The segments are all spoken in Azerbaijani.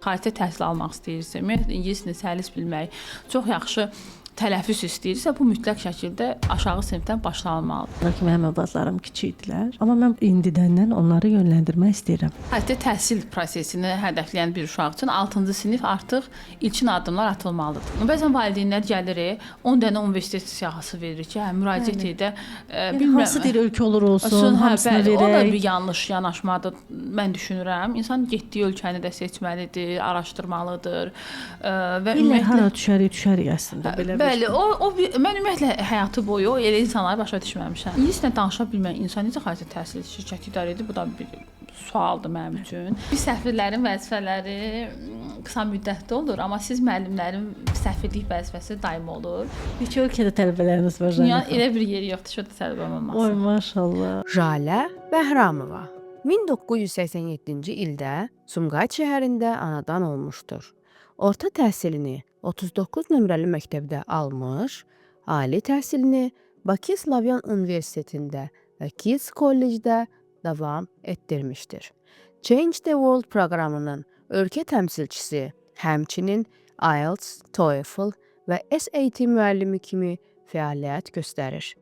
Xarici təhsil almaq istəyirsə, ümumiyyətlə ingilis dilini səlis bilmək, çox yaxşı tələffüz istəyirsə, bu mütləq şəkildə aşağı sinifdən başlanmalıdır. Lakin mənim övladlarım kiçik idilər, amma mən indidəndən onları yönləndirmək istəyirəm. Xarici təhsil prosesini hədəfləyən bir uşaq üçün 6-cı sinif artıq ilkin addımlar atılmalıdır. Bəzən valideynlər gəlir, 10 dənə universitet siyahısı verir ki, müraciət edə, bilmirəm. Hansı bir ölkə olur olsun, hamısını verək. O da bir yanlış yanaşmadır, mən düşünürəm. İnsan getdiyi ölkəni də seçməlidir, araşdırmalıdır və ümumiyyətlə hara düşərik əslində belə. Bəli, mən ümumiyyətlə həyatı boyu elə insanları başa düşməmişəm. İngiliscə danışa bilməyən insan necə xarici təhsil şirkəti idarə edir? Bu da bir sualdır mənim üçün. Biz səfirlərin vəzifələri qısa müddətli olur, amma siz müəllimlərin səfirlik vəzifəsi daim olur. İki ölkədə tələbələriniz var. Dünyanın elə bir yeri yoxdur, şurada tələbəm olmasın. Oy, maşallah. Jalə Bəhramova 1987-ci ildə Sumqayıt şəhərində anadan olmuşdur. Orta təhsilini 39 nömrəli məktəbdə almış, ali təhsilini Bakı Slavyan Universitetində və Kids Kollecdə davam etdirmişdir. Change the World proqramının ölkə təmsilçisi, həmçinin IELTS, TOEFL və SAT müəllimi kimi fəaliyyət göstərir.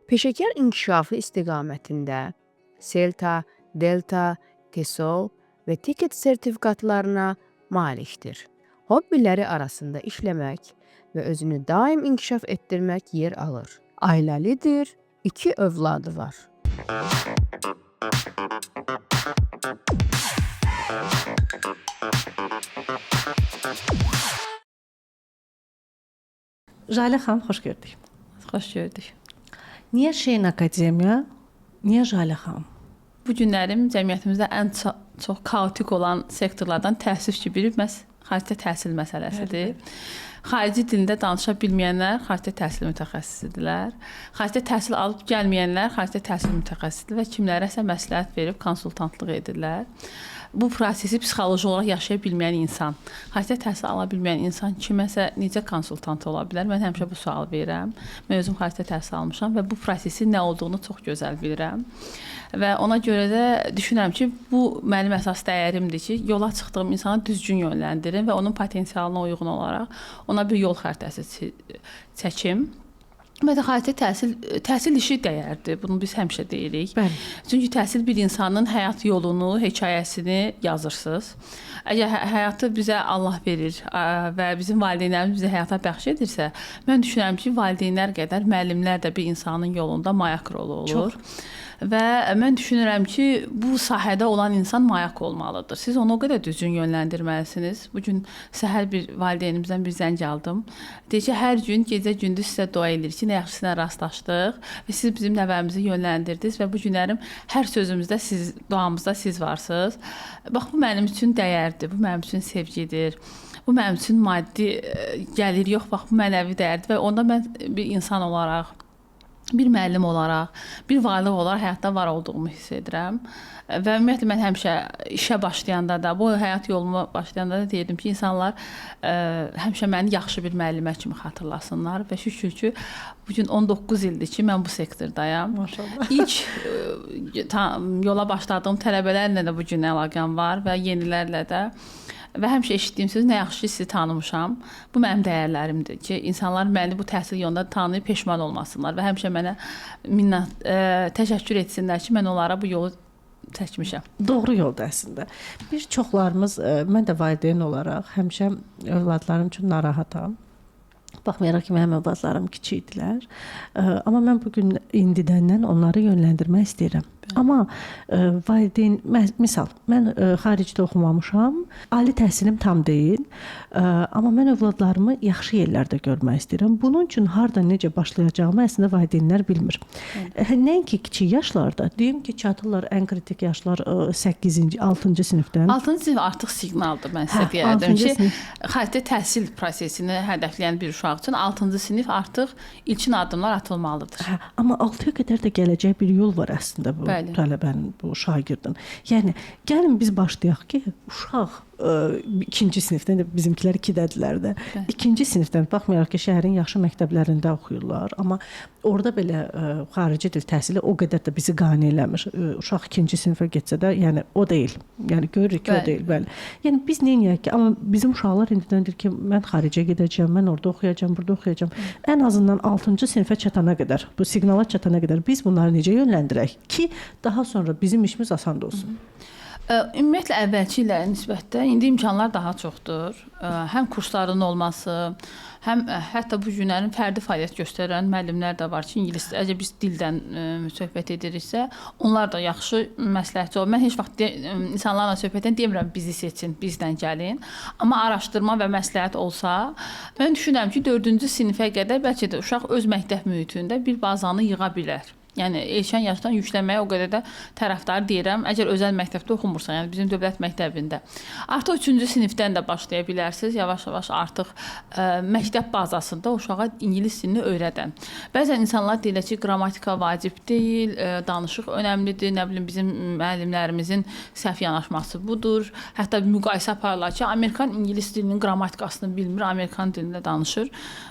Peşəkar inkişafı istiqamətində CELTA, Delta, TESOL və TICAT sertifikatlarına malikdir. Hobbiləri arasında işləmək və özünü daim inkişaf etdirmək yer alır. Ailəlidir, 2 övladı var. Jalə xanım, xoş gördük. Xoş gördük. Niyə Şeyin Akademiya? Niyə Jalə xanım? Bu günlərim cəmiyyətimizdə ən çox kaotik olan sektorlardan təəssüf ki, biri məhz xarici təhsil məsələsidir. Xarici dilində danışa bilməyənlər xarici təhsil mütəxəssisidirlər. Xarici təhsil alıb gəlməyənlər xarici təhsil mütəxəssisidir və kimlərəsə məsləhət verib konsultantlıq edirlər. Bu prosesi psixoloji olaraq yaşaya bilməyən insan, xarici təhsil ala bilməyən insan kiməsə necə konsultant ola bilər? Mən həmişə bu sualı verirəm. Mən özüm xarici təhsil almışam və bu prosesin nə olduğunu çox gözəl bilirəm. Və ona görə də düşünürəm ki, bu mənim əsas dəyərimdir ki, yola çıxdığım insanı düzgün yönləndirim və onun potensialına uyğun olaraq ona bir yol xəritəsi çəkim. Ümumiyyətlə, xarici təhsil işi dəyərdir. Bunu biz həmişə deyirik. Bəli. Çünki təhsil bir insanın həyat yolunu, hekayəsini yazırsınız. Əgər həyatı bizə Allah verir və bizim valideynlərimiz bizə həyata bəxş edirsə, mən düşünürəm ki, valideynlər qədər müəllimlər də bir insanın yolunda mayak rolu olur. Çox. Və mən düşünürəm ki, bu sahədə olan insan mayak olmalıdır. Siz onu o qədər düzgün yönləndirməlisiniz. Bugün səhər bir valideynimizdən bir zəng aldım. Deyir ki, hər gün gecə-gündüz sizə dua edir ki, nə yaxşısına rastlaşdıq və siz bizim nəvəmizi yönləndirdiniz və bu günlərim hər sözümüzdə siz, duamızda siz varsınız. Bax, bu mənim üçün dəyərdir, bu mənim üçün sevgidir. Bu mənim üçün maddi gəlir yox, bax, bu mənəvi dəyərdir və onda mən bir insan olaraq, bir müəllim olaraq, bir varlıq olaraq həyatda var olduğumu hiss edirəm. Və ümumiyyətlə mən həmişə işə başlayanda da, bu həyat yoluma başlayanda da deyirdim ki, insanlar həmişə məni yaxşı bir müəllimə kimi xatırlasınlar və şükür ki, bugün 19 ildir ki, mən bu sektordayam. Maşallah. İlk yola başladığım tələbələrlə də bugün əlaqəm var və yenilərlə də. Və həmişə eşitdiyim söz, nə yaxşı ki, sizi tanımışam. Bu mənim dəyərlərimdir ki, insanlar məni bu təhsil yolunda tanıyıb peşman olmasınlar və həmişə mənə təşəkkür etsinlər ki, mən onlara bu yolu çəkmişəm. Doğru yolda əslində. Bir çoxlarımız, mən də valideyn olaraq həmişə övladlarım üçün narahatam. Baxmayaraq ki, mənim övladlarım kiçik idilər. Amma mən bugün indidəndən onları yönləndirmək istəyirəm. Amma valideyn, misal, mən xaricdə oxumamışam, ali təhsilim tam deyil, amma mən övladlarımı yaxşı yerlərdə görmək istəyirəm. Bunun üçün harda necə başlayacağımı əslində valideynlər bilmir. Nəinki kiçik yaşlarda, deyim ki, çatırlar ən kritik yaşlar 8-ci, 6-cı sinifdən. 6-cı sinif artıq siqnaldır, mən sizə deyərdim ki, xarici təhsil prosesini hədəfləyən bir uşaq üçün 6-cı sinif artıq ilkin addımlar atılmalıdır. Amma 6-ya qədər də gələcək bir yol var əslində bu tələbənin, bu şagirdin. Yəni, gəlin biz başlayaq ki, uşaq ikinci sinifdən də bizimkilər 2-dədilər də. İkinci sinifdən baxmayaraq ki, şəhərin yaxşı məktəblərində oxuyurlar, amma orada belə xarici dil təhsili o qədər də bizi qane eləmir. Uşaq ikinci sinifə getsə də, yəni o deyil. Yəni görürük ki, o deyil, bəli. Yəni biz nə edək ki, amma bizim uşaqlar indidən deyir ki, mən xaricə gedəcəm, mən orada oxuyacağam, burada oxuyacağam. Ən azından 6-cı sinifə çatana qədər, bu siqnala çatana qədər biz bunları necə yönləndirək ki, daha sonra bizim işimiz asan olsun. Ümumiyyətlə əvvəlki illərə nisbətdə indi imkanlar daha çoxdur. Həm kursların olması, həm hətta bu günlərin fərdi fəaliyyət göstərən müəllimlər də var ki, ingilis, əgər biz dildən söhbət ediriksə, onlar da yaxşı məsləhətçi olur. Mən heç vaxt insanlarla söhbətdən demirəm bizi seçin, bizdən gəlin. Amma araşdırma və məsləhət olsa, mən düşünürəm ki, 4-cü sinifə qədər bəlkə də uşaq öz məktəb mühitində bir bazanı yığa bilər. Yəni erkən yaşdan yüklənməyə o qədər də tərəfdar deyirəm. Əgər özəl məktəbdə oxumursan, yəni bizim dövlət məktəbində, artıq 3-cü sinifdən də başlaya bilərsiniz. Yavaş-yavaş artıq məktəb bazasında uşağa ingilis dilini öyrədən. Bəzən insanlar deyirlər ki, qrammatika vacib deyil, danışıq önəmlidir. Nə bilim bizim müəllimlərimizin səhv yanaşması budur. Hətta bir müqayisə aparırlar ki, Amerikan ingilis dilinin qrammatikasını bilmir, Amerikan dilində danışır.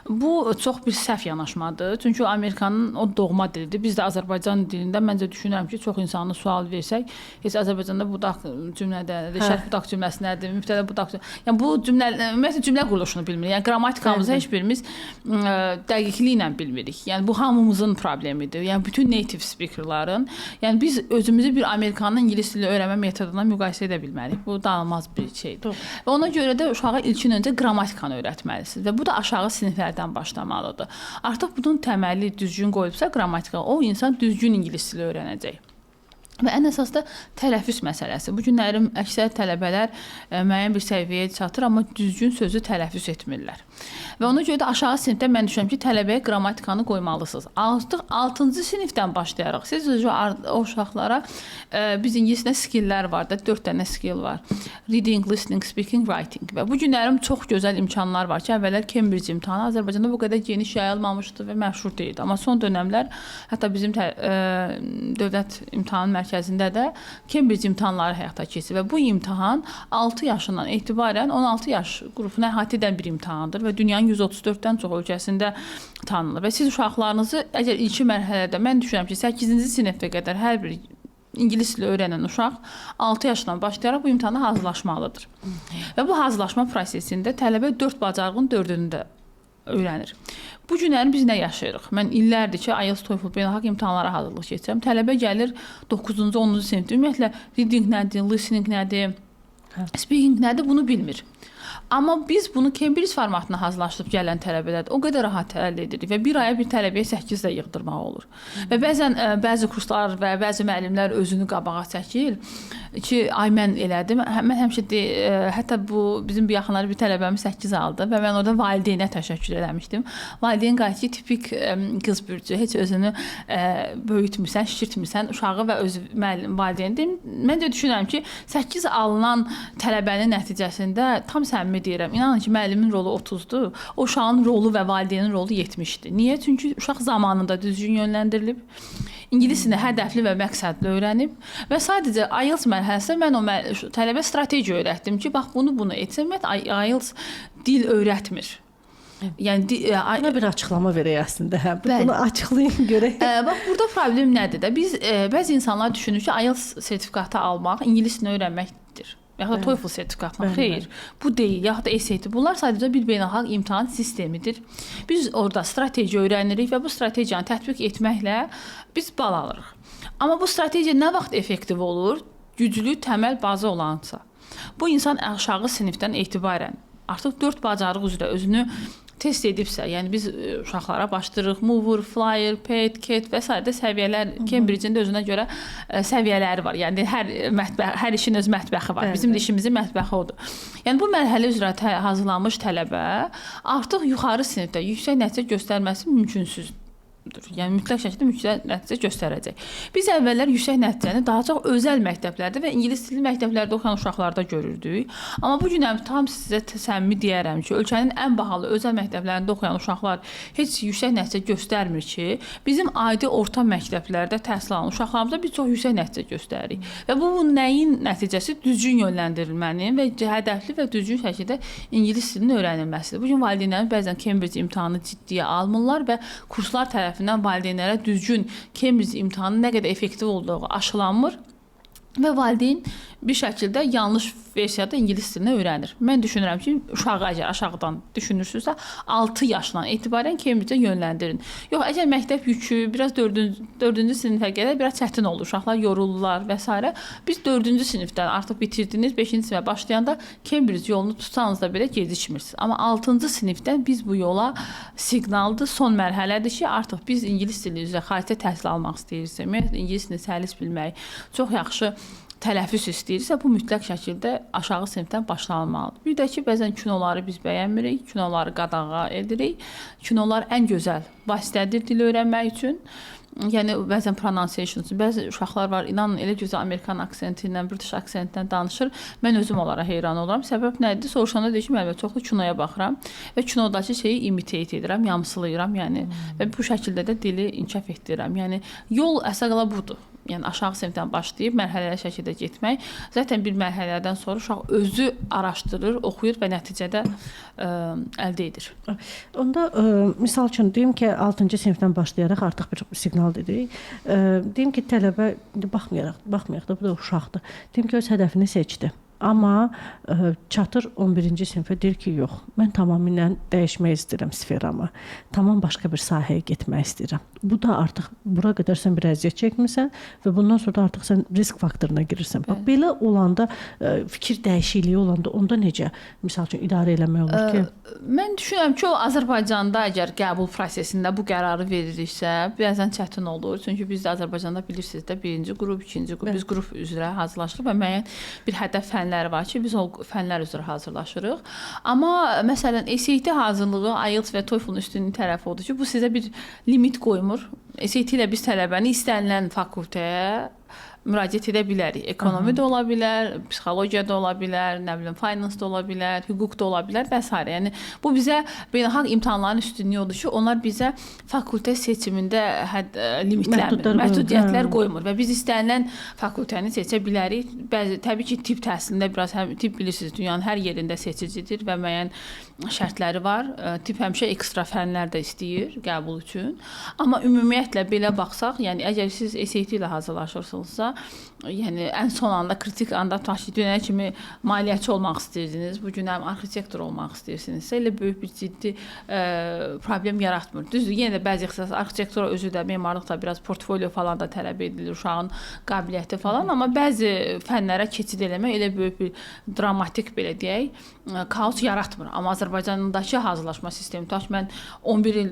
Bu çox bir səhv yanaşmadır. Çünki Amerikanın o doğma dilidir. Biz də Azərbaycan dilində məncə düşünürəm ki, çox insanı sual versək, heç Azərbaycanda budaq cümlədə nədir, şərt budaq cümləsi nədir, mübtədə budaq cümləsi. Yəni bu ümumiyyətlə cümlə quruluşunu bilmirik. Yəni qrammatikamızı heç birimiz dəqiqliklə bilmirik. Yəni bu hamımızın problemidir. Yəni bütün native speakerların, yəni biz özümüzü bir Amerikanın ingilis dili öyrənmə metoduna müqayisə edə bilmərik. Bu danılmaz bir şeydir. Və ona görə də uşağa ilkin öncə qrammatikanı öyrətməlisiniz və bu da aşağı siniflərdən başlamalıdır. Artıq bunun təməli düzgün qoyulubsa qrammatika, o insan düzgün ingilis dili öyrənəcək. Və ən əsas da tələffüz məsələsi. Bu günlərin əksər tələbələr müəyyən bir səviyyəyə çatır, amma düzgün sözü tələffüz etmirlər. Və ona görə də aşağı sinifdə mən düşünürəm ki, tələbəyə qrammatikanı qoymalısınız. Artıq 6-cı sinifdən başlayaraq siz o uşaqlara biz ingiliscə skilllər var da, 4 dənə skill var. Reading, listening, speaking, writing. Və bu günlərin çox gözəl imkanlar var ki, əvvəllər Cambridge imtahanı Azərbaycanda bu qədər geniş yayılmamışdı və məşhur deyildi. Amma son dövrlər hətta bizim dövlət imtahan mərkəzində də Cambridge imtahanları həyata keçir və bu imtahan 6 yaşından etibarən 16 yaş qrupuna əhatə edən bir imtahandır və dünyanın 134-dən çox ölkəsində tanınır. Və siz uşaqlarınızı əgər ilkin mərhələdə, mən düşünürəm ki, 8-ci sinifə qədər hər bir ingilis dili öyrənən uşaq 6 yaşdan başlayaraq bu imtahana hazırlaşmalıdır. Və bu hazırlaşma prosesində tələbə 4 bacarığın 4-ünü də öyrənir. Bu günləri biz nə yaşayırıq? Mən illərdir ki, IELTS, TOEFL, beynəlxalq imtahanlara hazırlıq keçirəm. Tələbə gəlir 9-cu, 10-cu sinifdə. Ümumiyyətlə, reading nədir, listening nədir, speaking nədir, bunu bilmir. Amma biz bunu Cambridge formatına hazırlaşdırıb gələn tələbələrdə o qədər rahat əldə edirik və bir aya bir tələbəyə 8 də yığdırmaq olur. Və bəzən bəzi kurslar və bəzi müəllimlər özünü qabağa çəkir ki, ay mən elədim. Mən həmişə hətta bu bizim bir yaxınları bir tələbəmiz 8 aldı və mən orada valideynə təşəkkür eləmişdim. Valideyn qayıtdı ki, tipik qız bürcü, heç özünü böyütmürsən, şişirtmirsən uşağı və öz valideyni. Mən də düşünürəm ki, 8 alınan tələbənin nəticəsində tam səmimi deyirəm. İnanın ki, müəllimin rolu 30-dur. O uşağın rolu və valideynin rolu 70-dir. Niyə? Çünki uşaq zamanında düzgün yönləndirilib, ingilis dilini hədəfli və məqsədli öyrənib və sadəcə IELTS mərhələsində mən o tələbə strateji öyrətdim ki, bax bunu etsin. IELTS dil öyrətmir. Yəni buna bir açıqlama verək əslində. Hə, bunu açıqlayın görək. Bax burada problem nədir də? Biz bəzi insanlar düşünür ki, IELTS sertifikatı almaq ingilis dilini öyrənməkdir. Yaxud da TOEFL sertifikatına. Xeyr, bu deyil. Yaxud da SAT. Bunlar sadəcə bir beynəlxalq imtahan sistemidir. Biz orada strateji öyrənirik və bu strategiyanı tətbiq etməklə biz bal alırıq. Amma bu strategiya nə vaxt effektiv olur? Güclü təməl bazı olansa. Bu insan aşağı sinifdən etibarən artıq 4 bacarıq üzrə özünü test edibsə, yəni biz uşaqlara başlayırıq, mover, flyer, pet, cat və s. səviyyələr, Cambridge-in də özünə görə səviyyələri var. Yəni hər işin öz mətbəxi var. Bizim də işimizin mətbəxi odur. Yəni bu mərhələ üzrə hazırlanmış tələbə artıq yuxarı sinifdə yüksək nəticə göstərməsi mümkünsüzdür. Yəni mütləq şəkildə yüksək nəticə göstərəcək. Biz əvvəllər yüksək nəticəni daha çox özəl məktəblərdə və ingilis dilli məktəblərdə oxuyan uşaqlarda görürdük. Amma bu gün tam sizə səmimi deyərəm ki, ölkənin ən bahalı özəl məktəblərində oxuyan uşaqlar heç yüksək nəticə göstərmir ki, bizim adi orta məktəblərdə təhsil alan uşaqlarımızda biz çox yüksək nəticə göstəririk. Və bu nəyin nəticəsi? Düzgün yönləndirilmənin və hədəfli və düzgün şəkildə ingilis dilinin öyrənilməsidir. Bu gün valideynlərin bəzən Cambridge imtahanını ciddiyə almırlar və kurslar tərəfindən valideynlərə düzgün Cambridge imtahanının nə qədər effektiv olduğu aşılanmır və valideyn bir şəkildə yanlış versiyada ingilis dilini öyrənir. Mən düşünürəm ki, uşağı əgər aşağıdan düşünürsünüzsə, 6 yaşdan etibarən Cambridge-ə yönləndirin. Yox, əgər məktəb yükü biraz 4-cü sinifə qədər biraz çətin olur, uşaqlar yorulurlar və s. Biz 4-cü sinifdən artıq bitirdiniz, 5-ci sinifə başlayanda Cambridge yolunu tutsanız da belə gecikmirsiniz. Amma 6-cı sinifdən biz bu yola siqnaldır, son mərhələdir ki, artıq biz ingilis dili üzrə xarici təhsil almaq istəyirsə, ingilis dilini səlis bilmək, çox yaxşı tələffüz istəyirsə, bu mütləq şəkildə aşağı sinifdən başlanmalıdır. Bir də ki, bəzən kinoları biz bəyənmirik, kinoları qadağa edirik. Kinolar ən gözəl vasitədir dil öyrənmək üçün. Yəni bəzən pronunciation üçün bəzi uşaqlar var, inanın elə gözəl Amerikan aksenti ilə, British aksenti ilə danışır. Mən özüm onlara heyran oluram. Səbəb nədir? Soruşanda deyir ki, mən çoxlu kinoya baxıram və kinodakı şeyi imitate edirəm, yamsılayıram, yəni və bu şəkildə də dili inkişaf etdirirəm. Yəni yol əsasla budur. Yəni aşağı sinifdən başlayıb mərhələli şəkildə getmək. Zaten bir mərhələdən sonra uşaq özü araşdırır, oxuyur və nəticədə əldə edir. Onda misal üçün deyim ki, 6-cı sinifdən başlayaraq artıq bir siqnal dedik. Deyim ki, tələbə baxmayaq da bu da uşaqdır. Deyim ki, öz hədəfini seçdi. Amma çatır 11-ci sinifə deyir ki, yox, mən tamamilə dəyişmək istəyirəm sferamı. Tamam başqa bir sahəyə getmək istəyirəm. Bu da artıq bura qədər sən bir əziyyət çəkmirsən və bundan sonra da artıq sən risk faktoruna girirsən. Bax, belə olanda, fikir dəyişikliyi olanda onda necə, misal üçün, idarə eləmək olur ki? Mən düşünürəm ki, o Azərbaycanda əgər qəbul prosesində bu qərarı veririksə, bəzən çətin olur. Çünki biz də Azərbaycanda bilirsiniz də, birinci qrup, ikinci qrup, biz qrup üzrə hazırlaşırıq və müəyyən bir hədəf fənləri var ki, biz o fənlər üzrə hazırlaşırıq. Amma məsələn, SAT hazırlığı IELTS və TOEFL-un üstünlüyü tərəfi odur ki, bu sizə bir limit qoymur. SAT ilə biz tələbəni istənilən fakültəyə müraciət edə bilərik. Ekonomi də ola bilər, psixologiya da ola bilər, nə bilim, finance da ola bilər, hüquq da ola bilər və s. Yəni bu bizə beynəlxalq imtahanların üstünlüyü odur ki, onlar bizə fakültə seçimində məhdudiyyətlər qoymur və biz istənilən fakültəni seçə bilərik. Bəzi təbii ki, tibb təhsilində biraz tibb bilirsiniz, dünyanın hər yerində seçicidir və müəyyən şərtləri var. Tibb həmişə ekstra fənlər də istəyir qəbul üçün. Amma ümumiyyətlə belə baxsaq, yəni əgər siz SAT ilə hazırlaşırsınızsa, yəni ən son anda, kritik anda dünənə kimi maliyyətçi olmaq istəyirsiniz, bu gün həm arxitektor olmaq istəyirsinizsə, elə böyük bir ciddi problem yaratmır. Düzdür, yenə də bəzi ixtisas arxitektura özü də, memarlıq da biraz portfolio falan da tələb edilir, uşağın qabiliyyəti falan, amma bəzi fənlərə keçid eləmək elə böyük bir dramatik, belə deyək, kaos yaratmır. Amma Azərbaycandakı hazırlaşma sistemi, tutaq ki, mən 11 il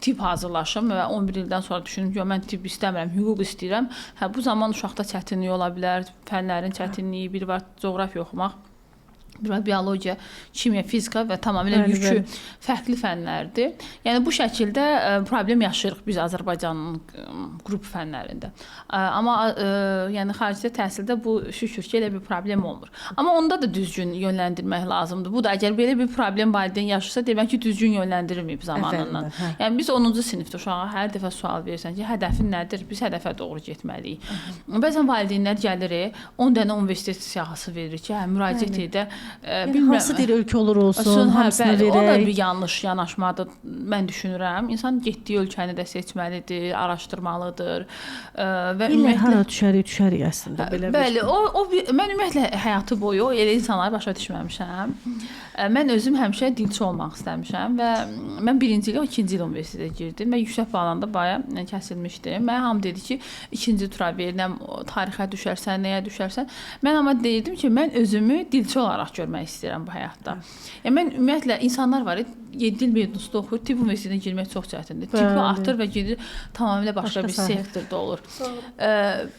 tibb hazırlaşım və 11 ildən sonra düşünürəm ki, mən tibb istəmirəm, hüquq istəyirəm. Bu zaman uşaqda çətinlik ola bilər, fənlərin çətinliyi, biri var coğrafiya oxumaq, bir var biologiya, kimya, fizika və tamamilə yükü fərqli fənlərdir. Yəni bu şəkildə problem yaşayırıq biz Azərbaycanın qrup fənlərində. Amma yəni xaricdə təhsildə bu şükür ki, elə bir problem olmur. Amma onda da düzgün yönləndirmək lazımdır. Bu da əgər belə bir problem valideyn yaşayırsa, demək ki, düzgün yönləndirilməyib zamanından. Yəni biz 10-cu sinifdə uşağa hər dəfə sual verirsən ki, hədəfin nədir? Biz hədəfə doğru getməliyik. Bəzən valideynlər gəlir, 10 dənə universitet siyahısı verir ki, müraciət edə bilmirəm. Hansı bir ölkə olur olsun, hamısını verək. O da bir yanlış yanaşmadır, mən düşünürəm. İnsan getdiyi ölkəni də seçməlidir, araşdırmalıdır. Və ümumiyyətlə hara düşərik əslində belə. Bəli, mən ümumiyyətlə həyatı boyu elə insanları başa düşməmişəm. Mən özüm həmişə dilçi olmaq istəmişəm və mən 1-ci il, 2-ci il universitetə girdim və yüksək balanda baya kəsilmişdim. Mən hamı dedi ki, 2-ci tura veriləm, tarixə düşərsən, nəyə düşərsən. Mən amma deyirdim ki, mən özümü dilçi olaraq görmək istəyirəm bu həyatda. Yəni mən ümumiyyətlə insanlar var, 7 il mezunusunda oxuyur, tibb universitetinə girmək çox çətindir. Tibbi atır və gedir tamamilə başqa bir sektorda olur.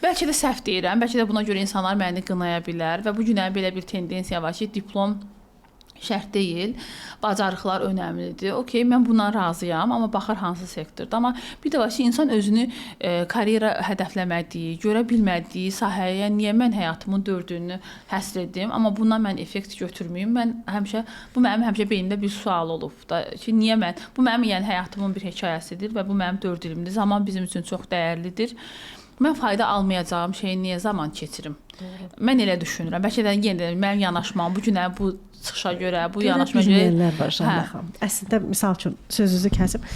Bəlkə də səhv deyirəm, bəlkə də buna görə insanlar məni qınaya bilər və bu günə belə bir tendensiya var ki, diplom şərt deyil. Bacarıqlar önəmlidir. Okay, mən buna razıyam, amma baxır hansı sektorda. Amma bir də var ki, insan özünü karyera hədəfləmədiyi, görə bilmədiyi sahəyə niyə mən həyatımın 4-ünü həsr edim, amma bundan mən effekt götürməyim. Bu mənim həmişə beynimdə bir sual olub da ki, niyə mən bu mənim yəni həyatımın bir hekayəsidir və bu mənim 4 ilimdir. Zaman bizim üçün çox dəyərlidir. Mən fayda almayacağım şeyi niyə zaman keçirim? Mən elə düşünürəm. Bəlkə də yenə mənim yanaşmam bu günə bu çıxışa görə, bu yanaşmaya görə var Şahnə xanım. Əslində misal üçün sözünüzü kəsib,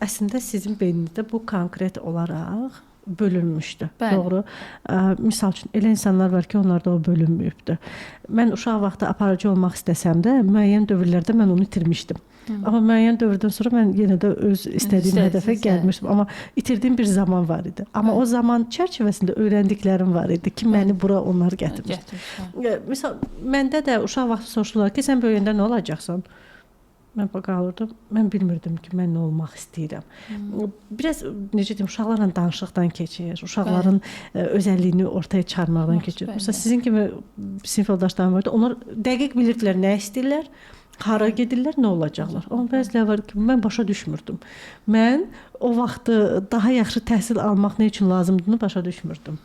əslində sizin beyninizdə bu konkret olaraq bölünmüşdü. Bəli. Doğru. Misal üçün elə insanlar var ki, onlarda o bölünməyibdi. Mən uşaq vaxtı aparıcı olmaq istəsəm də müəyyən dövrlərdə mən onu itirmişdim. Amma müəyyən dövrdən sonra mən yenə də öz istədiyim hədəfə gəlmişdim. Amma itirdiyim bir zaman var idi. Amma o zaman çərçivəsində öyrəndiklərim var idi ki, məni bura onlar gətirmişdi. Misal, məndə də uşaq vaxtı soruşdular ki, sən böyüyəndə nə olacaqsan? Mən qalırdım, mən bilmirdim ki, mən nə olmaq istəyirəm. Biraz, necə deyim, uşaqlarla danışıqdan keçir, uşaqların özəlliyini ortaya çıxarmaqdan keçir. Məsələn, sizin kimi sinif yoldaşlarım vardı, onlar dəqiq bilirdilər nə istəyirlər, hara gedirlər, nə olacaqlar. Amma bəziləri var ki, mən başa düşmürdüm. Mən o vaxtı daha yaxşı təhsil almaq nə üçün lazımdığını başa düşmürdüm.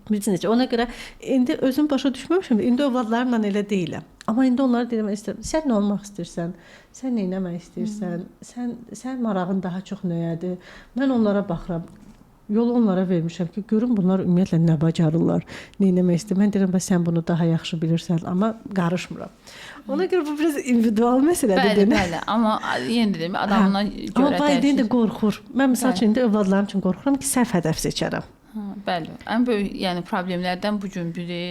Bilirsiniz, ona görə indi özüm başa düşməmişəm, indi övladlarımla elə deyiləm. Amma indi onlara deyirəm, sən nə olmaq istəyirsən, sən nə etmək istəyirsən, sən marağın daha çox nəyədir? Mən onlara baxıram. Yolu onlara vermişəm ki, görün bunlar ümumiyyətlə nə bacarırlar, nə etmək istəyir. Mən deyirəm, sən bunu daha yaxşı bilirsən, amma qarışmıram. Ona görə bu biraz individual məsələdir. Bəli, amma yenə deyim, adamına görə dəyişir. Amma valideyn də qorxur. Mən məsəl üçün indi övladlarım üçün qorxuram ki, səhv hədəf seçərəm. Bəli, ən böyük problemlərdən bu gün biri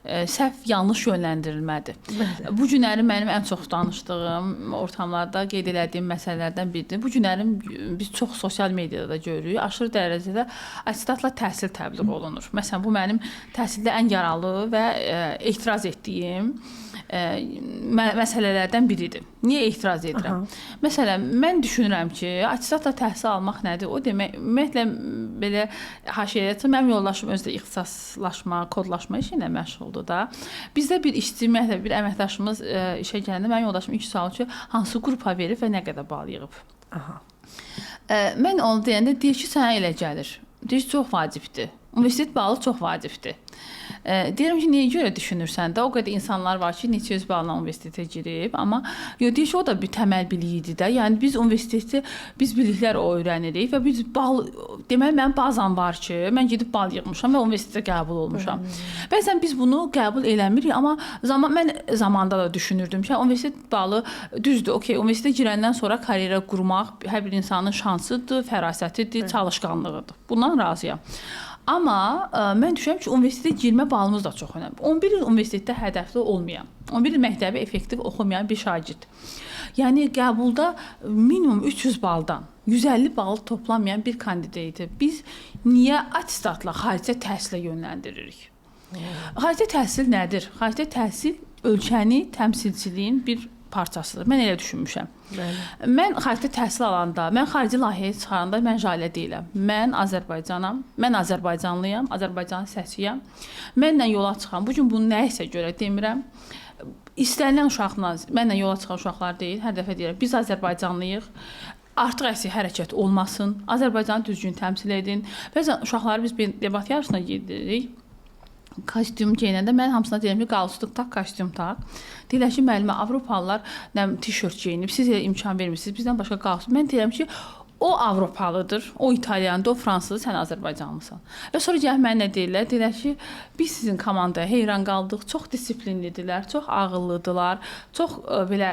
səhv yanlış yönləndirilmədir. Bu günləri mənim ən çox danışdığım ortamlarda qeyd etdiyim məsələlərdən biridir. Bu günləri biz çox sosial mediada da görürük. Aşırı dərəcədə attestatla təhsil təbliğ olunur. Məsələn, bu mənim təhsildə ən yaralı və etiraz etdiyim məsələlərdən biridir. Niyə etiraz edirəm? Məsələn, mən düşünürəm ki, attestatla təhsil almaq nədir? O demək, ümumiyyətlə belə haşiyyəti, mənim yoldaşım özü də ixtisaslaşma, kodlaşma işi ilə məşğuldur da. Bizdə bir işçi, ümumiyyətlə bir əməkdaşımız işə gələndə mənim yoldaşım ilk sualı ki, hansı qrupa verib və nə qədər bal yığıb? Mən onu deyəndə deyir ki, sənə elə gəlir. Deyir ki, çox vacibdir. Universitet balı çox vacibdir. Deyirəm ki, niyə görə düşünürsən də? O qədər insanlar var ki, neçə yüz balla universitetə girib, amma deyir ki, o da bir təməl biliyidir də. Yəni biz universitetdə biz biliklər öyrənirik və biz deməli mənim bazam var ki, mən gedib bal yığmışam və universitetə qəbul olmuşam. Bəzən biz bunu qəbul eləmirik, amma mən zamanda da düşünürdüm ki, universitet balı düzdür. Okay, universitetə girəndən sonra karyera qurmaq hər bir insanın şansıdır, fərasətidir, çalışqanlığıdır. Bundan razıyam. Amma mən düşünürəm ki, universitetə girmə balımız da çox önəmli. 11 il universitetdə hədəfli olmayan, 11 il məktəbi effektiv oxumayan bir şagird. Yəni qəbulda minimum 300 baldan 150 bal toplamayan bir kandidati biz niyə attestatla xaricə təhsilə yönləndiririk? Xaricə təhsil nədir? Xaricə təhsil ölkəni təmsilçiliyin bir parçasıdır. Mən elə düşünmüşəm. Mən xaricdə təhsil alanda, mən xarici layihəyə çıxanda mən jalə deyiləm. Mən Azərbaycanam, mən Azərbaycanlıyam, Azərbaycanın səsiyəm. Mənlə yola çıxan, bu gün bunu nəyisə görə demirəm. İstənilən uşaqla, mənlə yola çıxan uşaqlar deyil, hər dəfə deyirəm, biz Azərbaycanlıyıq. Artıq əksi hərəkət olmasın, Azərbaycanı düzgün təmsil edin. Bəzən uşaqları biz bir debat yarışına gedirik. Kostyum geyinəndə mən hamısına deyirəm ki, qalstuk tak, kostyum tak. Deyirlər ki, müəllimə, Avropalılar tişört geyinib, siz elə imkan vermirsiniz, bizdən başqa qalstuk. Mən deyirəm ki, o Avropalıdır, o İtalyandır, o Fransızdır, sən Azərbaycanlısan. Və sonra gəlib mənə deyirlər, deyirlər ki, biz sizin komandaya heyran qaldıq, çox disiplinlidirlər, çox ağıllıdırlar, çox belə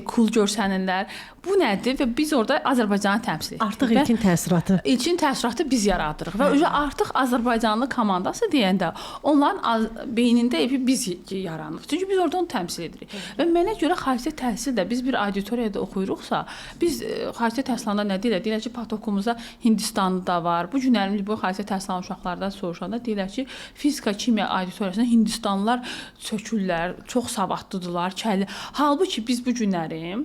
cool görsənirlər. Bu nədir? Və biz orada Azərbaycanı təmsil edirik. Artıq ilkin təəssüratı. İlkin təəssüratı biz yaradırıq. Və artıq Azərbaycanlı komandası deyəndə onların beynində biz yaranırıq. Çünki biz orada onu təmsil edirik. Və mənə görə xaricdə təhsil də biz bir auditoriyada oxuyuruqsa, biz xaricdə təhsil alanda nə deyirlər? Deyirlər ki, patokumuzda Hindistanlı da var. Bu günlərin bu xaricdə təhsil alan uşaqlardan soruşanda deyirlər ki, fizika, kimya auditoriyasında Hindistanlılar çökürlər, çox savadlıdırlar, halbuki biz bu günləri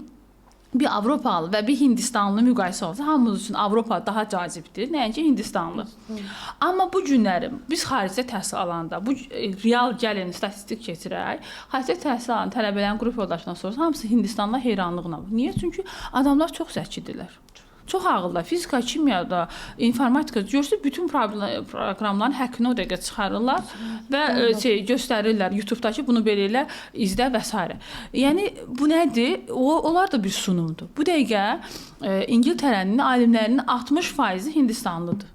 bir Avropalı və bir Hindistanlı müqayisə olsa, hamımız üçün Avropa daha cazibdir, nəinki Hindistanlı. Amma bu günləri biz xaricdə təhsil alanda, bu real gəlin statistik keçirək, xaricdə təhsil alan tələbələrin qrup yoldaşlarına sorsa, hamısı Hindistanla heyranlıqla. Niyə? Çünki adamlar çox zəkidirlər. Çox ağıllı. Fizika, kimyada, informatika görsə bütün proqramların həqqini o dəqiqə çıxarırlar və göstərirlər YouTube-dakı bunu belə izlə və s. Yəni bu nədir? Onlar da bir sunumdur. Bu dəqiqə İngiltərənin alimlərinin 60% Hindistanlıdır.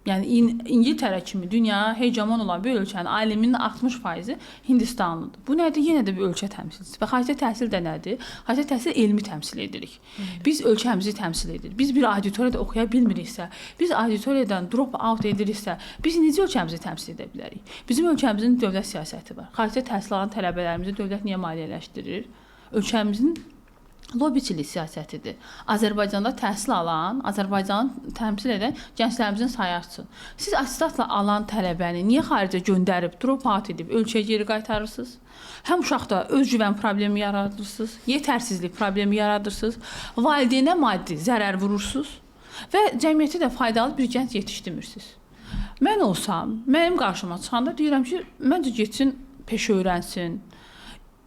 Yəni İngiltərə kimi dünyaya hegemon olan bir ölkənin aliminin 60% Hindistanlıdır. Bu nədir? Yenə də bir ölkə təmsilçisi. Və xaricdə təhsil də nədir? Xaricdə təhsil elmi təmsil edirik. Biz ölkəmizi təmsil edirik. Biz bir auditoriyada oxuya bilmiriksə, biz auditoriyadan drop out ediriksə, biz necə ölkəmizi təmsil edə bilərik? Bizim ölkəmizin dövlət siyasəti var. Xaricdə təhsil alan tələbələrimizi dövlət niyə maliyyələşdirir? Ölkəmizin lobiçilik siyasətidir. Azərbaycanda təhsil alan, Azərbaycanı təmsil edən gənclərimizin sayı artsın. Siz attestatla alan tələbəni niyə xaricə göndərib, drop out edib ölkəyə geri qaytarırsınız? Həm uşaqda özgüvən problemi yaradırsınız, yetərsizlik problemi yaradırsınız, valideynə maddi zərər vurursunuz və cəmiyyətə də faydalı bir gənc yetişdirmirsiniz. Mən olsam, mənim qarşıma çıxanda deyirəm ki, məncə getsin, peşə öyrənsin.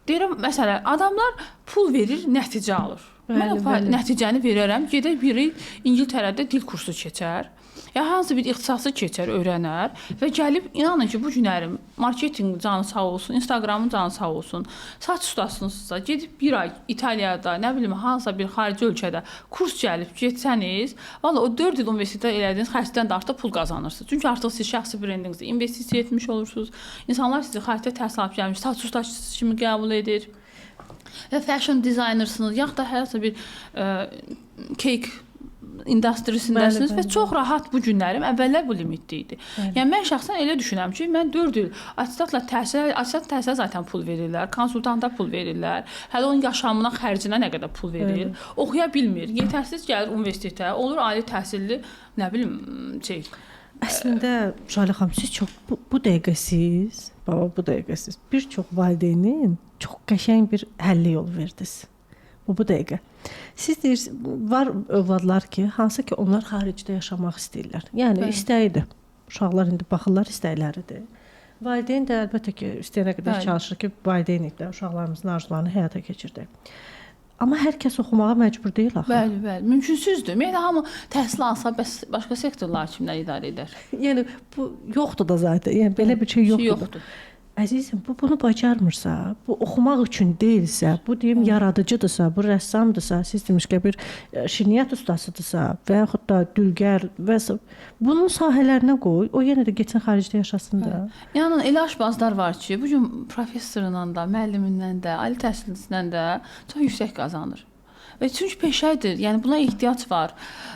Deyirəm, məsələn, adamlar pul verir, nəticə alır. Mən o nəticəni verərəm, gedək biri İngiltərədə dil kursu keçər, ya hansı bir ixtisası keçər, öyrənər və gəlib, inanın ki, bu günlərim marketinq canı sağ olsun, Instagramın canı sağ olsun, saç ustasınızsa, gedib bir ay İtaliyada, nə bilim, hansısa bir xarici ölkədə kurs gəlib getsəniz, valla o 4 il universitetdə elədiyiniz xərcdən də artıq pul qazanırsınız. Çünki artıq siz şəxsi brendinizdə investisiya etmiş olursunuz. İnsanlar sizi xaricdə təhsil alıb gəlmiş, saç ustaçısı kimi qəbul edir. Və fashion dizaynersınız, yaxud da hərəsə bir cake industrisindəsiniz və çox rahat bu günlərim əvvəllər bu limitdə idi. Yəni mən şəxsən elə düşünürəm ki, mən 4 il attestatla təhsilə zaten pul verirlər, konsultanta pul verirlər, hələ onun yaşamına, xərcinə nə qədər pul verir, oxuya bilmir, yetərsiz gəlir universitetə, olur ali təhsilli, nə bilim, Əslində, Şalə xanım, siz çox bu dəqiqəsiz, bu dəqiqəsiz bir çox valideynin çox qəşəng bir həlli yol verdiniz. Bu dəqiqə. Siz deyirsiniz, var övladlar ki, hansı ki onlar xaricdə yaşamaq istəyirlər. Yəni istəyidir. Uşaqlar indi baxırlar istəkləridir. Valideyn də əlbəttə ki, istəyənə qədər çalışır ki, valideynik də uşaqlarımızın arzularını həyata keçirdək. Amma hər kəs oxumağa məcbur deyil axı. Bəli. Mümkünsüzdür. Ümumiyyətlə hamı təhsil alsa, bəs başqa sektorlar kimlər idarə edər? Yəni bu yoxdur da zaten. Yəni belə bir şey yoxdur. Əzizim, bunu bacarmırsa, bu oxumaq üçün deyilsə, bu deyim yaradıcıdırsa, bu rəssamdırsa, siz demiş ki, bir şirniyyat ustasıdırsa və yaxud da dülgər və bunun sahələrinə qoy, o yenə də getsin xaricdə yaşasın da. Yəni elə aşbazlar var ki, bu gün professorundan da, müəllimindən də, ali təhsilçisindən də çox yüksək qazanır. Və çünki peşədir, yəni buna ehtiyac var.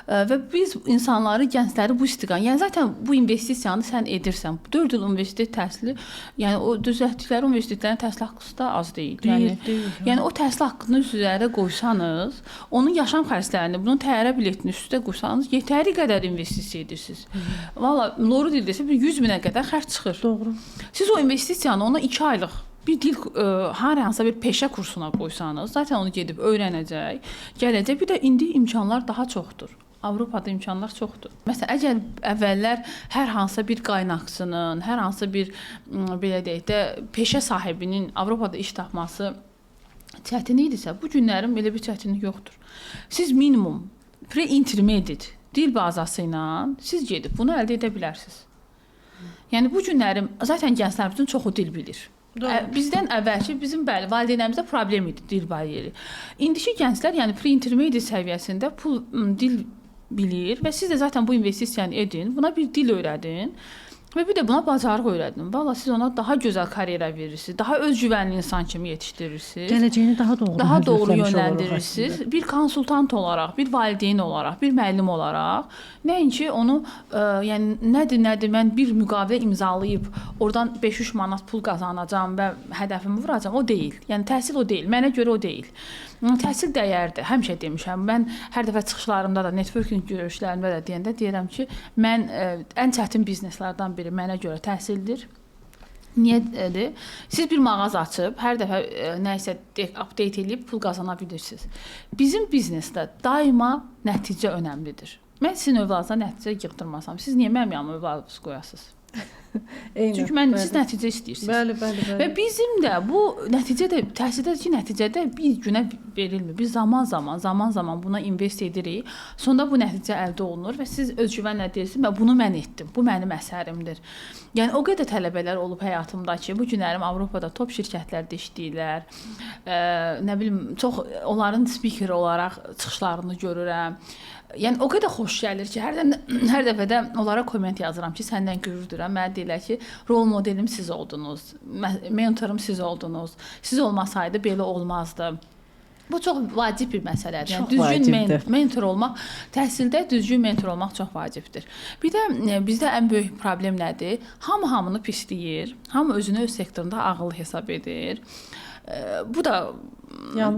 Və biz insanları, gəncləri bu istiqamət, yəni zaten bu investisiyanı sən edirsən. 4 il universitet təhsili, yəni o düzəltdikləri universitetlərin təhsil haqqı da az deyil. Yəni o təhsil haqqını üzərə qoysanız, onun yaşam xərclərini, bunun təyyarə biletini üstə qoysanız, yetəri qədər investisiya edirsiniz. Valla loru dildə 100 minə qədər xərc çıxır. Doğru. Siz o investisiyanı ona 2 aylıq bir dil hansısa bir peşə kursuna qoysanız, zaten onu gedib öyrənəcək, gələcək. Bir də indi imkanlar daha çoxdur. Avropada imkanlar çoxdur. Məsələn, əgər əvvəllər hər hansısa bir qaynaqçının, hər hansısa bir belə deyək də peşə sahibinin Avropada iş tapması çətin idisə, bu günlərin belə bir çətinlik yoxdur. Siz minimum pre-intermediate dil bazası ilə siz gedib bunu əldə edə bilərsiniz. Yəni bu günlərin zaten gənclərimizin çoxu dil bilir. Bizdən əvvəlki bizim valideynlərimizdə problem idi dil bariyeri. İndiki gənclər yəni pre-intermediate səviyyəsində dil bilir və siz də zaten bu investisiyanı edin, buna bir dil öyrədin və bir də buna bacarıq öyrədin. Valla siz ona daha gözəl karyera verirsiniz, daha özgüvənli insan kimi yetişdirirsiniz. Gələcəyini daha doğru yönləndirirsiniz. Bir konsultant olaraq, bir valideyn olaraq, bir müəllim olaraq, nəinki onu yəni nədir mən bir müqavilə imzalayıb oradan 5-3 manat pul qazanacağam və hədəfimi vuracağam, o deyil. Yəni təhsil o deyil, mənə görə o deyil. Təhsil dəyərdir. Həmişə demişəm. Mən hər dəfə çıxışlarımda da, networking görüşlərimdə də deyəndə deyirəm ki, mən ən çətin bizneslərdən biri mənə görə təhsildir. Niyə? Siz bir mağaza açıb, hər dəfə nəyisə update edib pul qazana bilirsiniz. Bizim biznesdə daima nəticə önəmlidir. Mən sizin övladınıza nəticə yığdırmasam, siz niyə mənim yanıma övladınızı qoyasınız? Çünki siz nəticə istəyirsiniz. Bəli. Və bizim də bu nəticə də təhsildəki nəticədə bir günə verilmir. Biz zaman buna invest edirik. Sonda bu nəticə əldə olunur və siz özgüvənlə deyirsiniz və bunu mən etdim. Bu mənim əsərimdir. Yəni o qədər tələbələr olub həyatımda ki, bu günlərim Avropada top şirkətlərdə işləyirlər. Nə bilim, çox onların speaker olaraq çıxışlarını görürəm. Yəni o qədər xoş gəlir ki, hər dəfə də onlara komment yazıram ki, səndən qürur duyuram. Mənə deyirlər ki, rol modelim siz oldunuz, mentorum siz oldunuz. Siz olmasaydı belə olmazdı. Bu çox vacib bir məsələdir. Yəni düzgün mentor olmaq, təhsildə düzgün mentor olmaq çox vacibdir. Bir də bizdə ən böyük problem nədir? Hamını pisləyir, hamı özünü öz sektorunda ağıllı hesab edir. Bu da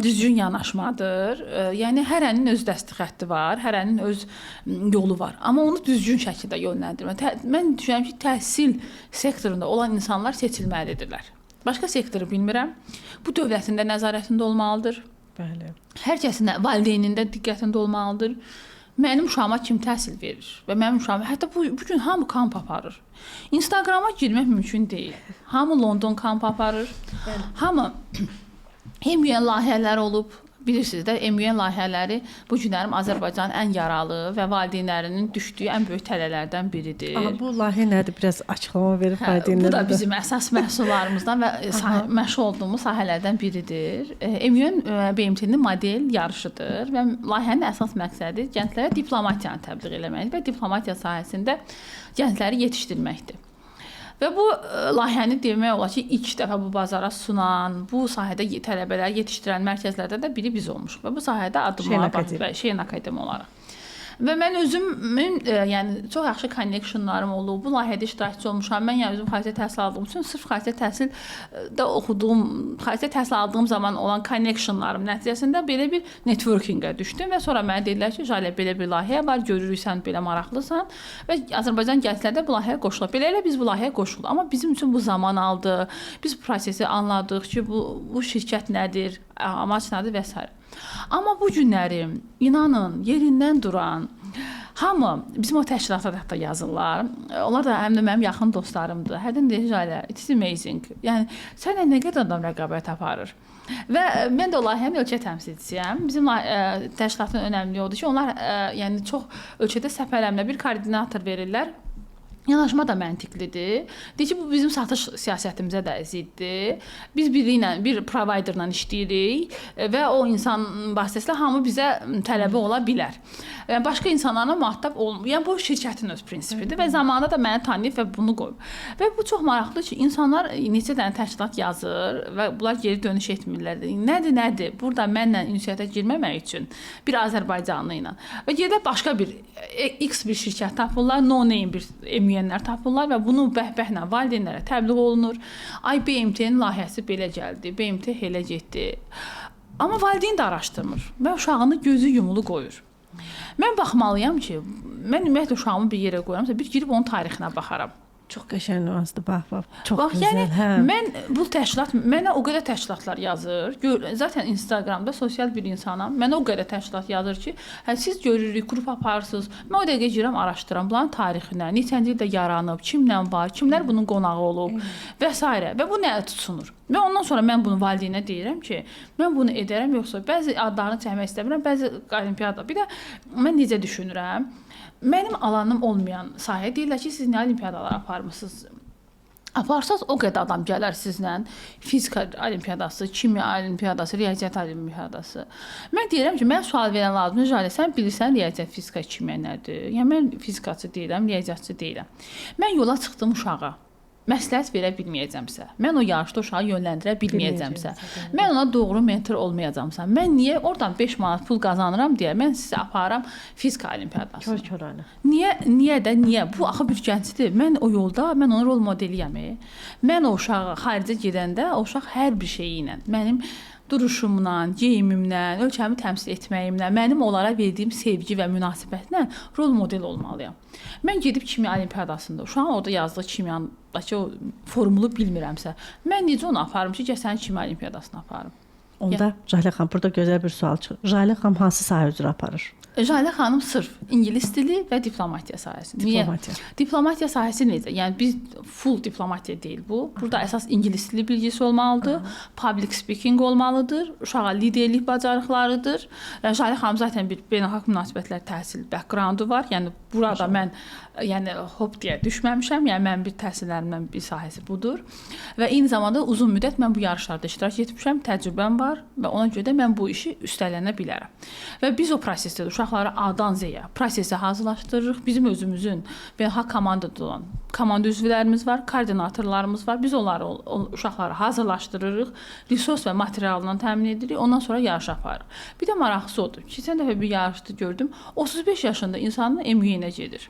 düzgün yanaşmadır. Yəni hərənin öz dəstək xətti var, hərənin öz yolu var. Amma onu düzgün şəkildə yönləndirmə. Mən düşünürəm ki, təhsil sektorunda olan insanlar seçilməlidirlər. Başqa sektoru bilmirəm. Bu dövlətin də nəzarətində olmalıdır. Bəli. Hər kəsin valideyninin də diqqətində olmalıdır. Mənim uşağıma kim təhsil verir və mənim uşağıma hətta bu gün hamı kamp aparır. Instagrama girmək mümkün deyil. Hamı London kamp aparır. Hamı MUN layihələri olub. Bilirsiniz də, MUN layihələri bu günlərim Azərbaycanın ən yaralı və valideynlərinin düşdüyü ən böyük tələlərdən biridir. Amma bu layihə nədir? Biraz açıqlama verib valideynlərə. Bu da bizim əsas məhsullarımızdan və məşğul olduğumuz sahələrdən biridir. MUN BMT-nin model yarışıdır və layihənin əsas məqsədi gənclərə diplomatiyanı təbliğ etməkdir və diplomatiya sahəsində gəncləri yetişdirməkdir. Və bu layihəni demək olar ki, ilk dəfə bu bazara sunan, bu sahədə tələbələr yetişdirən mərkəzlərdən də biri biz olmuşuq və bu sahədə addımlar basıb Şeyin Akademi olaraq. Və mən özümün yəni çox yaxşı connectionlarım olub. Bu layihədə iştirakçı olmuşam. Mən yəni özüm xarici təhsil aldığım üçün sırf xarici təhsildə oxuduğum, xarici təhsil aldığım zaman olan connectionlarım nəticəsində belə bir networkingə düşdüm və sonra mənə dedilər ki, Jalə belə bir layihə var, görürük sən belə maraqlısan və Azərbaycan gəncləri də bu layihəyə qoşulub. Beləliklə biz bu layihəyə qoşulduq. Amma bizim üçün bu zaman aldı. Biz bu prosesi anladıq ki, bu şirkət nədir, amac nədir və s. Amma bu günlərim, inanın, yerindən duran, hamı bizim o təşkilata da yazırlar. Onlar da həm də mənim yaxın dostlarımdır. Hərdən deyir, Jalə, it's amazing. Yəni, sənə nə qədər adam rəqabət aparır? Və mən də o layihənin ölkə təmsilçisiyəm. Bizim təşkilatın önəmli odur ki, onlar yəni çox ölkədə səfərləmlə bir koordinator verirlər. Yanaşma da məntiqlidir. Deyir ki, bu bizim satış siyasətimizə də ziddir. Biz bir providerla işləyirik və o insan vasitəsilə hamı bizə tələbi ola bilər. Yəni başqa insanlarla mühatib olmur. Yəni bu şirkətin öz prinsipidir və zamanında da məni tanıyıb və bunu qoyub. Və bu çox maraqlıdır ki, insanlar neçə dənə təşkilat yazır və bunlar geri dönüş etmirlər. Nədir? Burada mənlə ünsiyyətə girməmək üçün bir Azərbaycanlı ilə və gedə başqa bir X bir şirkət tapırlar, no name bir MUN-lər tapırlar və bunu bəhbəhlə valideynlərə təbliğ olunur. Ay BMT-nin layihəsi belə gəldi, BMT elə getdi. Amma valideyn də araşdırmır və uşağını gözü yumulu qoyur. Mən baxmalıyam ki, mən ümumiyyətlə uşağımı bir yerə qoyuramsa, bir girib onun tarixinə baxaram. Çox qəşəng nüansdır, bax. Çox gözəl. Yəni, mən bu təşkilat, mənə o qədər təşkilatlar yazır. Zaten Instagramda sosial bir insanam. Mənə o qədər təşkilat yazır ki, siz görürük, qrup aparırsınız. Mən o dəqiqə girirəm, araşdırıram bunların tarixinə, neçənci ildə yaranıb, kimlə var, kimlər bunun qonağı olub və s. Və bu nəyə tutsunur? Və ondan sonra mən bunu valideynə deyirəm ki, mən bunu edərəm, yoxsa bəzi adlarını çəkmək istəmirəm, bəzi olimpiyada. Bir də mən necə düşünürəm? Mənim alanım olmayan sahə deyirlər ki, siz nə olimpiyadalar aparmısınız? Aparsaz o qədər adam gələr sizlə. Fizika olimpiyadası, kimya olimpiyadası, riyaziyyat olimpiyadası. Mən deyirəm ki, mən sual verən lazımdır. Jalə, sən bilirsən riyaziyyat, fizika, kimya nədir? Yəni mən fizikaçı deyiləm, riyaziyyatçı deyiləm. Mən yola çıxdım uşağa. Məsləhət verə bilməyəcəmsə, mən o yarışda uşağı yönləndirə bilməyəcəmsə, mən ona doğru mentor olmayacamsa, mən niyə oradan 5 manat pul qazanıram deyə mən sizə aparıram fizika olimpiyadasına. Kör-körənə. Niyə? Bu axı bir gəncdir. Mən o yolda, mən onun rol modeliyəm. Mən o uşağı xaricə gedəndə, o uşaq hər bir şeyi ilə mənim duruşumla, geyimimlə, ölkəmi təmsil etməyimlə, mənim onlara verdiyim sevgi və münasibətlə rol model olmalıyam. Mən gedib kimya olimpiadasında, uşağın orada yazdığı kimyadakı o formulu bilmirəmsə, mən necə onu aparım ki, sənin kimya olimpiadasına aparım? Onda Jalə xanım, burada gözəl bir sual çıxır. Jalə xanım hansı sahə üzrə aparır? Jalə xanım sırf ingilis dili və diplomatiya sahəsində. Diplomatiya. Diplomatiya sahəsi necə? Yəni biz full diplomatiya deyil bu. Burada əsas ingilis dili bilgisi olmalıdır, public speaking olmalıdır, uşağa liderlik bacarıqlarıdır. Jalə xanım zaten bir beynəlxalq münasibətlər təhsil backgroundu var. Yəni burada mən hop deyə düşməmişəm. Yəni mən bir təhsillərimdən bir sahəsi budur. Və eyni zamanda uzun müddət mən bu yarışlarda iştirak etmişəm, təcrübəm var və ona görə də mən bu işi üstələnə bilərəm. Və biz o prosesdə uşaqları A-dan Z-yə prosesi hazırlaşdırırıq. Bizim özümüzün beynəlxalq komandada olan komanda üzvlərimiz var, koordinatorlarımız var. Biz onları uşaqları hazırlaşdırırıq, resurs və materialından təmin edirik. Ondan sonra yarış aparırıq. Bir də maraqlısı odur. Keçən dəfə bir yarışda gördüm. 35 yaşında insanın MUN-ə gedir.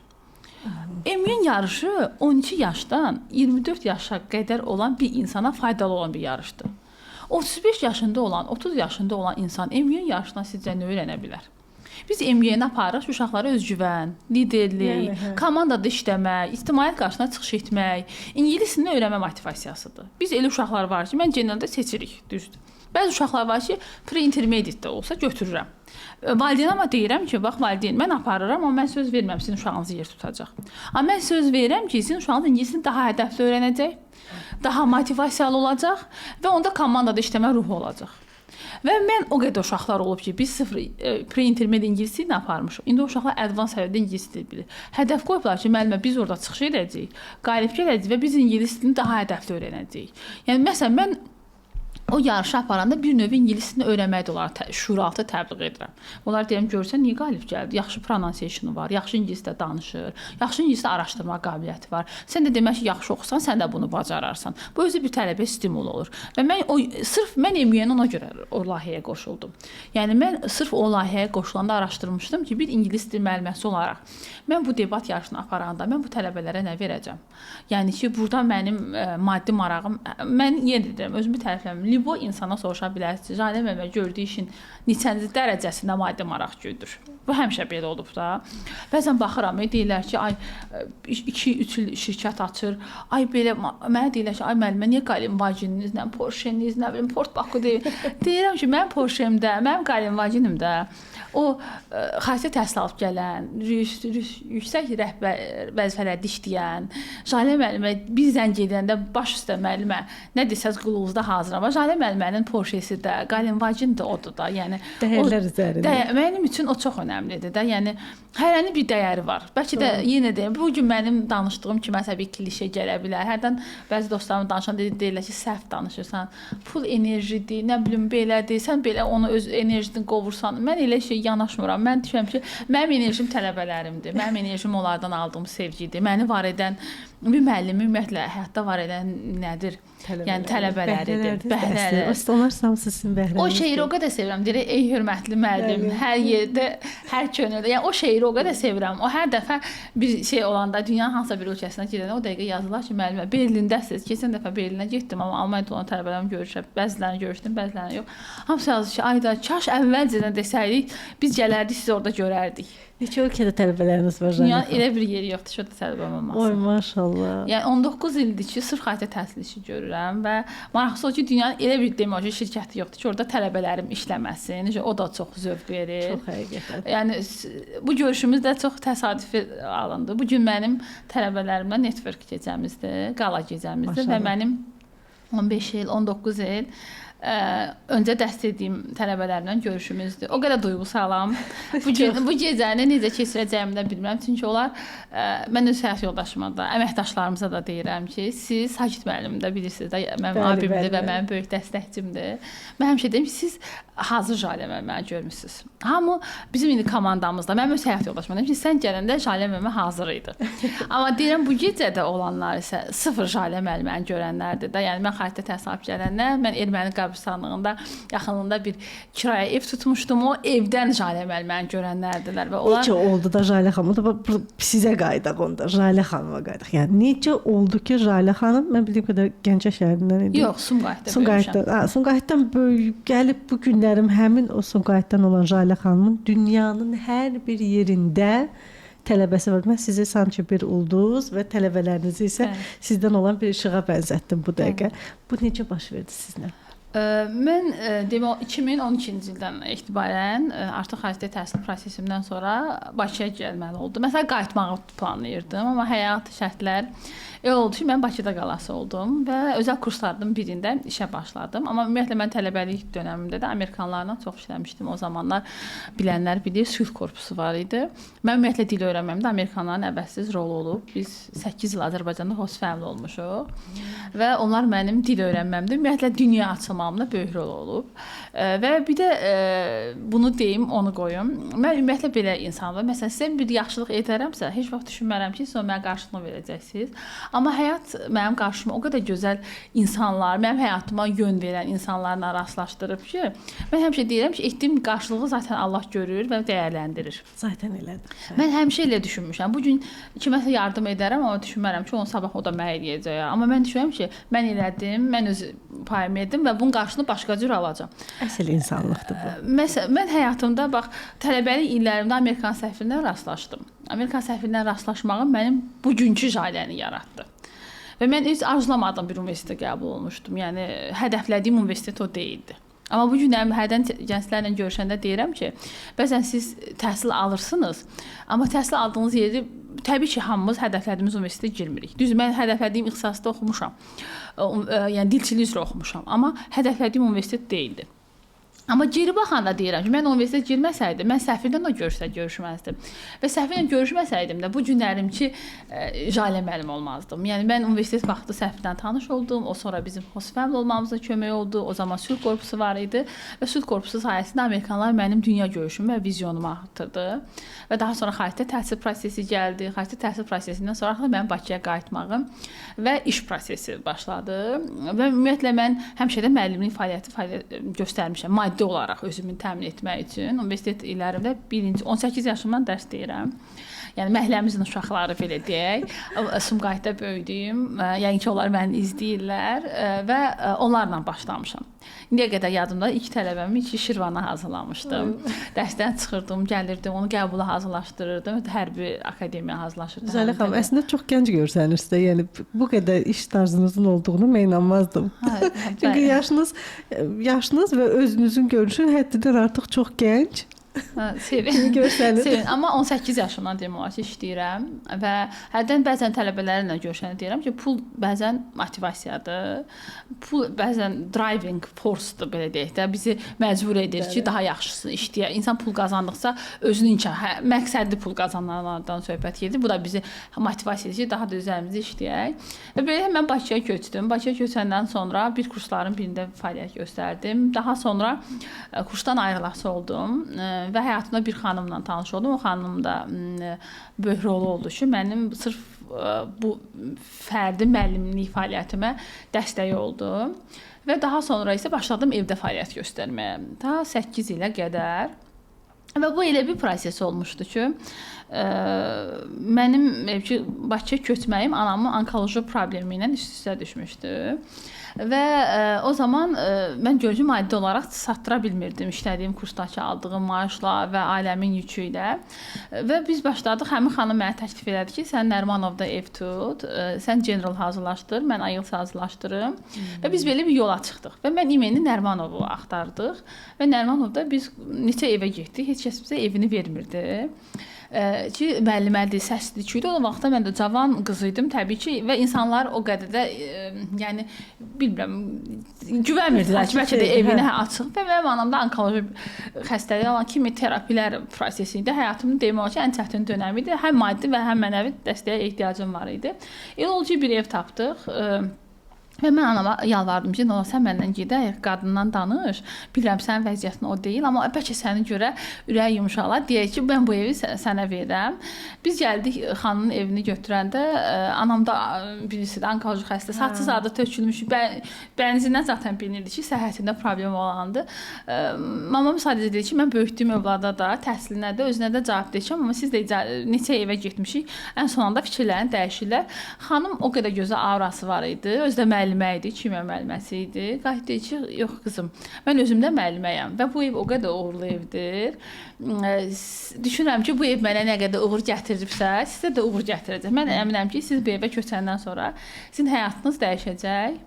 MUN yarışı 12 yaşdan 24 yaşa qədər olan bir insana faydalı olan bir yarışdır. 35 yaşında olan, 30 yaşında olan insan MUN yarışına sizcə nə öyrənə bilər? Biz MUN-ə aparırıq, uşaqlara özgüvən, liderlik, komandada işləmək, ictimaiyyət qarşısına çıxış etmək, ingilis dilini öyrənmə motivasiyasıdır. Biz elə uşaqlar var ki, mən genəldə seçirik, düzdür. Bəzi uşaqlar var ki, pre-intermediate-də olsa götürürəm. Valideyn amma deyirəm ki, bax valideyn, mən aparıram, amma mən söz vermirəm sizin uşağınız yer tutacaq. Amma mən söz verirəm ki, sizin uşağınız ingilisini daha hədəfli öyrənəcək, daha motivasiyalı olacaq və onda komandada işləmə ruhu olacaq. Və mən o qədər uşaqlar olub ki, biz sıfır pre-intermediate ingilis dilini aparmışıq. İndi o uşaqlar advanced səviyyədə ingilis dili bilir. Hədəf qoyublar ki, müəllimə biz orada çıxış edəcəyik, qalib gələcəyik və biz ingilis dilini daha hədəfli öyrənəcəyik. Yəni məsələn mən o yarışı aparanda bir növ ingilis dilini öyrənməyə də onlara şuuraltı təbliğ edirəm. Onlar deyirəm, görürsən, niyə qalib gəldi? Yaxşı pronunciation-u var, yaxşı ingilisdə danışır, yaxşı ingilisdə araşdırma qabiliyyəti var. Sən də demək ki, yaxşı oxusan, sən də bunu bacararsan. Bu özü bir tələbəyə stimul olur. Və mən sırf mən MUN-ə ona görə o layihəyə qoşuldum. Yəni mən sırf o layihəyə qoşulanda araşdırmışdım ki, bir ingilis dil müəlliməsi olaraq mən bu debat yarışını aparanda mən bu tələbələrə nə verəcəm? Yəni ki, burada mənim maddi marağım, mən yenə deyirəm, özümü tərəfləməm. Libo insana soruşa bilərsiniz. Jalə müəllimə gördüyü işin neçənci dərəcəsində maddi maraq güdür. Bu həmişə belə olub da. Bəzən baxıram, deyirlər ki, ay 2-3 il şirkət açır. Ay belə mənə deyirlər ki, ay müəllimə niyə qalin vacinizlə, Porsche-niz, nə bilim, Port Baku deyir. Deyirəm ki, mənim Porsche-mdə, mənim qalin vacinimdə o xarici təhsil alıb gələn, yüksək rəhbər vəzifələrdə işləyən, Jalə müəllimə bir zəng edəndə baş üstə müəllimə nə desəz qulunuzda hazıram. Jalə müəllimənin Porsche-si də, qalin vacin də odur da. Yəni dəyərlər üzərində. Mənim üçün o çox önəmlidir də. Yəni hərənin bir dəyəri var. Bəlkə də yenə deyim, bu gün mənim danışdığım kimi məsələn bir klişe gələ bilər. Hərdən bəzi dostlarım danışanda deyirlər ki, səhv danışırsan. Pul enerjidir, nə bilim belədir. Sən belə onu öz enerjini qovursan. Mən elə şey yanaşmıram. Mən düşünürəm ki, mənim enerjim tələbələrimdir. Mənim enerjim onlardan aldığım sevgidir. Məni var edən bir müəllimi ümumiyyətlə həyatda var edən nədir? Yəni tələbələridir. Bəhrələr. Onlar hamısı sizin bəhrəniz. O şeiri o qədər sevirəm. Deyirəm, ey hörmətli müəllim, hər yerdə, hər könüldə. Yəni o şeiri o qədər sevirəm. O hər dəfə bir şey olanda, dünyanın hansısa bir ölkəsinə gedəndə o dəqiqə yazırlar ki, müəllimə, Berlindəsiz. Keçən dəfə Berlinə getdim, amma Almaniyada olan tələbələrimlə görüşəm. Bəzilərini görüşdüm, bəzilərini yox. Hamısı yazır ki, ayda kaş əvvəlcədən desəydik, biz gələrdik, sizi orada görərdik. Neçə ölkədə tələbələriniz var? Dünyanın elə bir yeri yoxdur ki, orada tələbəm olmasın. Oy, maşallah. Yəni 19 ildir ki, sırf xarici təhsil işi görürəm və maraqlısı o ki, dünyanın elə bir demək şirkəti yoxdur ki, orada tələbələrim işləməsin. O da çox zövq verir. Çox həqiqətən. Yəni bu görüşümüz də çox təsadüfi alındı. Bu gün mənim tələbələrimlə network gecəmizdir, qala gecəmizdir və mənim 15 il, 19 il öncə dərs etdiyim tələbələrimlə görüşümüzdür. O qədər duyğusalam. Bu gecəni necə keçirəcəyimi də bilmirəm. Çünki onlar mən öz həyat yoldaşıma da, əməkdaşlarımıza da deyirəm ki, siz Sakit müəllim də bilirsiniz də, mənim abimdir və mənim böyük dəstəkçimdir. Mən həmişə deyirəm ki, siz hazır Jalə müəlliməni görmüsünüz. Hamı bizim indi komandamızda, mən öz həyat yoldaşıma dedim ki, sən gələndə Jalə müəllimə hazır idi. Amma deyirəm bu gecədə olanlar isə sıfır Jalə müəlliməni görənlərdir də. Yəni mən xarici təhsil alıb gələndə mən erməni qəbirstanlığında yaxınlığında bir kirayə ev tutmuşdum. O evdən Jalə müəlliməni görənlərdilər və onlar necə oldu da Jalə xanım da sizə qayıdaq onda. Jalə xanıma qayıdaq. Yəni necə oldu ki Jalə xanım mən bildiyim qədər Gəncə şəhərindən idi. Yox, Sumqayıtda. Sumqayıtdan böyüyüb gəlib bu günlərim həmin o Sumqayıtdan olan Jalə xanımın dünyanın hər bir yerində tələbəsi var. Mən sizi sanki bir ulduz və tələbələrinizi isə sizdən olan bir işığa bənzətdim bu dəqiqə. Bu necə baş verdi sizlə? Mən demək 2012-ci ildən etibarən artıq xarici təhsil prosesimdən sonra Bakıya gəlməli oldum. Məsələn, qayıtmağı planlayırdım, amma həyat şərtlər elə oldu ki, mən Bakıda qalası oldum və özəl kurslardan birində işə başladım. Amma ümumiyyətlə mən tələbəlik dövrümdə də Amerikanlarla çox işləmişdim. O zamanlar bilənlər bilir, sülh korpusu var idi. Mən ümumiyyətlə dil öyrənməyimdə Amerikanların əvəzsiz rolu olub. Biz 8 il Azərbaycanda host family olmuşuq və onlar mənim dil öyrənməmdə ümumiyyətlə dünya açılmamda böyük rol olub. Və bir də bunu deyim, onu qoyum. Mən ümumiyyətlə belə insanam. Məsələn, sizə bir yaxşılıq edərəmsə, heç vaxt düşünmərəm ki, siz o mənə qarşılıq verəcəksiniz. Amma həyat mənim qarşıma o qədər gözəl insanlar, mənim həyatıma yön verən insanlarla rastlaşdırıb ki, mən həmişə deyirəm ki, etdiyim qarşılığı zaten Allah görür və dəyərləndirir. Zaten elədir. Mən həmişə elə düşünmüşəm. Bu gün kiməsə yardım edərəm, amma düşünmərəm ki, onu sabah o da mənə eləyəcək. Amma mən düşünürəm ki, mən elədim, mən öz payımı etdim və bunun qarşılığını başqa cür alacağam. Əsl insanlıqdır bu. Məsələn, mən həyatımda bax, tələbəlik illərimdə Amerikan səfirindən rastlaşdım. Amerikan səfirindən rastlaşmağım mənim bugünkü Jaləni yaratdı. Və mən heç arzulamadım bir universitetə qəbul olmuşdum. Yəni hədəflədiyim universitet o deyildi. Amma bu günlərim hərdən gənclərlə görüşəndə deyirəm ki, bəzən siz təhsil alırsınız, amma təhsil aldığınız yeri təbii ki, hamımız hədəflədiyimiz universitetə girmirik. Düzdür, mən hədəflədiyim ixtisasda oxumuşam. Yəni dilçilik üzrə oxumuşam, amma hədəflədiyim universitet deyildi. Amma geri baxanda deyirəm ki, mən universitetə girməsəydim, mən səfirlə də görüşməzdim. Və səfirlə görüşməsəydim də bu günlərimki Jalə müəllim olmazdım. Yəni mən universitet vaxtı səfirlə tanış oldum. O sonra bizim host family olmamıza kömək oldu. O zaman sülh korpusu var idi və sülh korpusu sayəsində Amerikanlar mənim dünya görüşümü və vizyonumu artırdı. Və daha sonra xarici təhsil prosesi gəldi. Xarici təhsil prosesindən sonra mənim Bakıya qayıtmağım və iş prosesi başladı. Və ümumiyyətlə mən həmişə də müəllimlik fəaliyyəti göstərmişəm. Maddi olaraq özümü təmin etmək üçün universitet illərimdə 18 yaşımdan dərs deyirəm. Yəni məhəlləmizin uşaqları belə deyək. Sumqayıtda böyüdüm. Yəni ki, onlar məni izləyirlər və onlarla başlamışam. İndiyə qədər yadımda ilk tələbəmi Şirvana hazırlamışdım. Dərsdən çıxırdım, gəlirdim, onu qəbula hazırlaşdırırdım. Hərbi akademiyaya hazırlaşırdım. Jalə xanım, əslində çox gənc görsənirsiniz də. Yəni bu qədər iş tarzınızın olduğunu mən inanmazdım. Çünki yaşınız və özünüzün görünüşü həddindən artıq çox gənc. Sevin. Amma 18 yaşımdan demək olar ki, işləyirəm və hərdən bəzən tələbələrlə görüşəndə deyirəm ki, pul bəzən motivasiyadır, pul bəzən driving force-dur, belə deyək də, bizi məcbur edir ki, daha yaxşısını işləyək. İnsan pul qazandıqsa özünün məqsədli pul qazananlardan söhbət gedir. Bu da bizi motivasiya edir ki, daha da üzərimizdə işləyək. Və belə mən Bakıya köçdüm. Bakıya köçəndən sonra bir kursların birində fəaliyyət göstərdim. Daha sonra kursdan ayrılası oldum. Və həyatımda bir xanımla tanış oldum. O xanım da böyük rolu oldu ki, mənim sırf bu fərdi müəllimlik fəaliyyətimə dəstək oldu. Və daha sonra isə başladım evdə fəaliyyət göstərməyə. Ta 8 ilə qədər. Və bu elə bir proses olmuşdu ki, mənim Bakıya köçməyim anamın onkoloji problemi ilə üst-üstə düşmüşdü. Və o zaman mən görəcəm maddi olaraq çatdıra bilmirdim işlədiyim kursdakı aldığım maaşla və ailəmin yükü ilə. Və biz başladıq, həmin xanım mənə təklif elədi ki, sən Nərimanovda ev tut, sən general hazırlaşdır, mən IELTS hazırlaşdırım. Və biz belə bir yola çıxdıq. Və mən imeni Nərimanovu axtardıq. Və Nərimanovda biz neçə evə getdik, heç kəs bizə evini vermirdi. Ki, müəllimədir, səslidir, küydü. O vaxtda mən də cavan qız idim təbii ki və insanlar o qədər də yəni bilmirəm, güvənmirdilər ki, bəlkə də evinə açıq və mənim anamda onkoloji xəstəlik olan kimioterapilər prosesi idi. Həyatımın demək olar ki, ən çətin dönəmi idi. Həm maddi və həm mənəvi dəstəyə ehtiyacım var idi. Elə oldu ki, bir ev tapdıq. Və mən anama yalvardım ki, "No, sən məndən gedək, qadından danış. Bilirəm sənin vəziyyətin o deyil, amma bəlkə səni görə ürəyi yumşalar deyək ki, mən bu evi sənə verəm." Biz gəldik xanımın evini götürəndə, anam da birisi onkoloji xəstə, saçı zadı tökülmüş, bənzindən zaten bilinirdi ki, səhhətində problem olandı. Mamam sadəcə dedi ki, mən böyütdüyüm övlada da, təhsilinə də, özünə də cavab deyəcəm, amma siz də neçə evə getmişik, ən sonunda fikirlərini dəyişirlər. Xanım o qədər gözə aurası var idi, özü də müəllimə idi, kimya müəlliməsi idi. Qayıtdı deyir ki, yox qızım, mən özüm də müəlliməyəm və bu ev o qədər uğurlu evdir. Düşünürəm ki, bu ev mənə nə qədər uğur gətiribsə, sizə də uğur gətirəcək. Mən əminəm ki, siz bu evə köçəndən sonra sizin həyatınız dəyişəcək.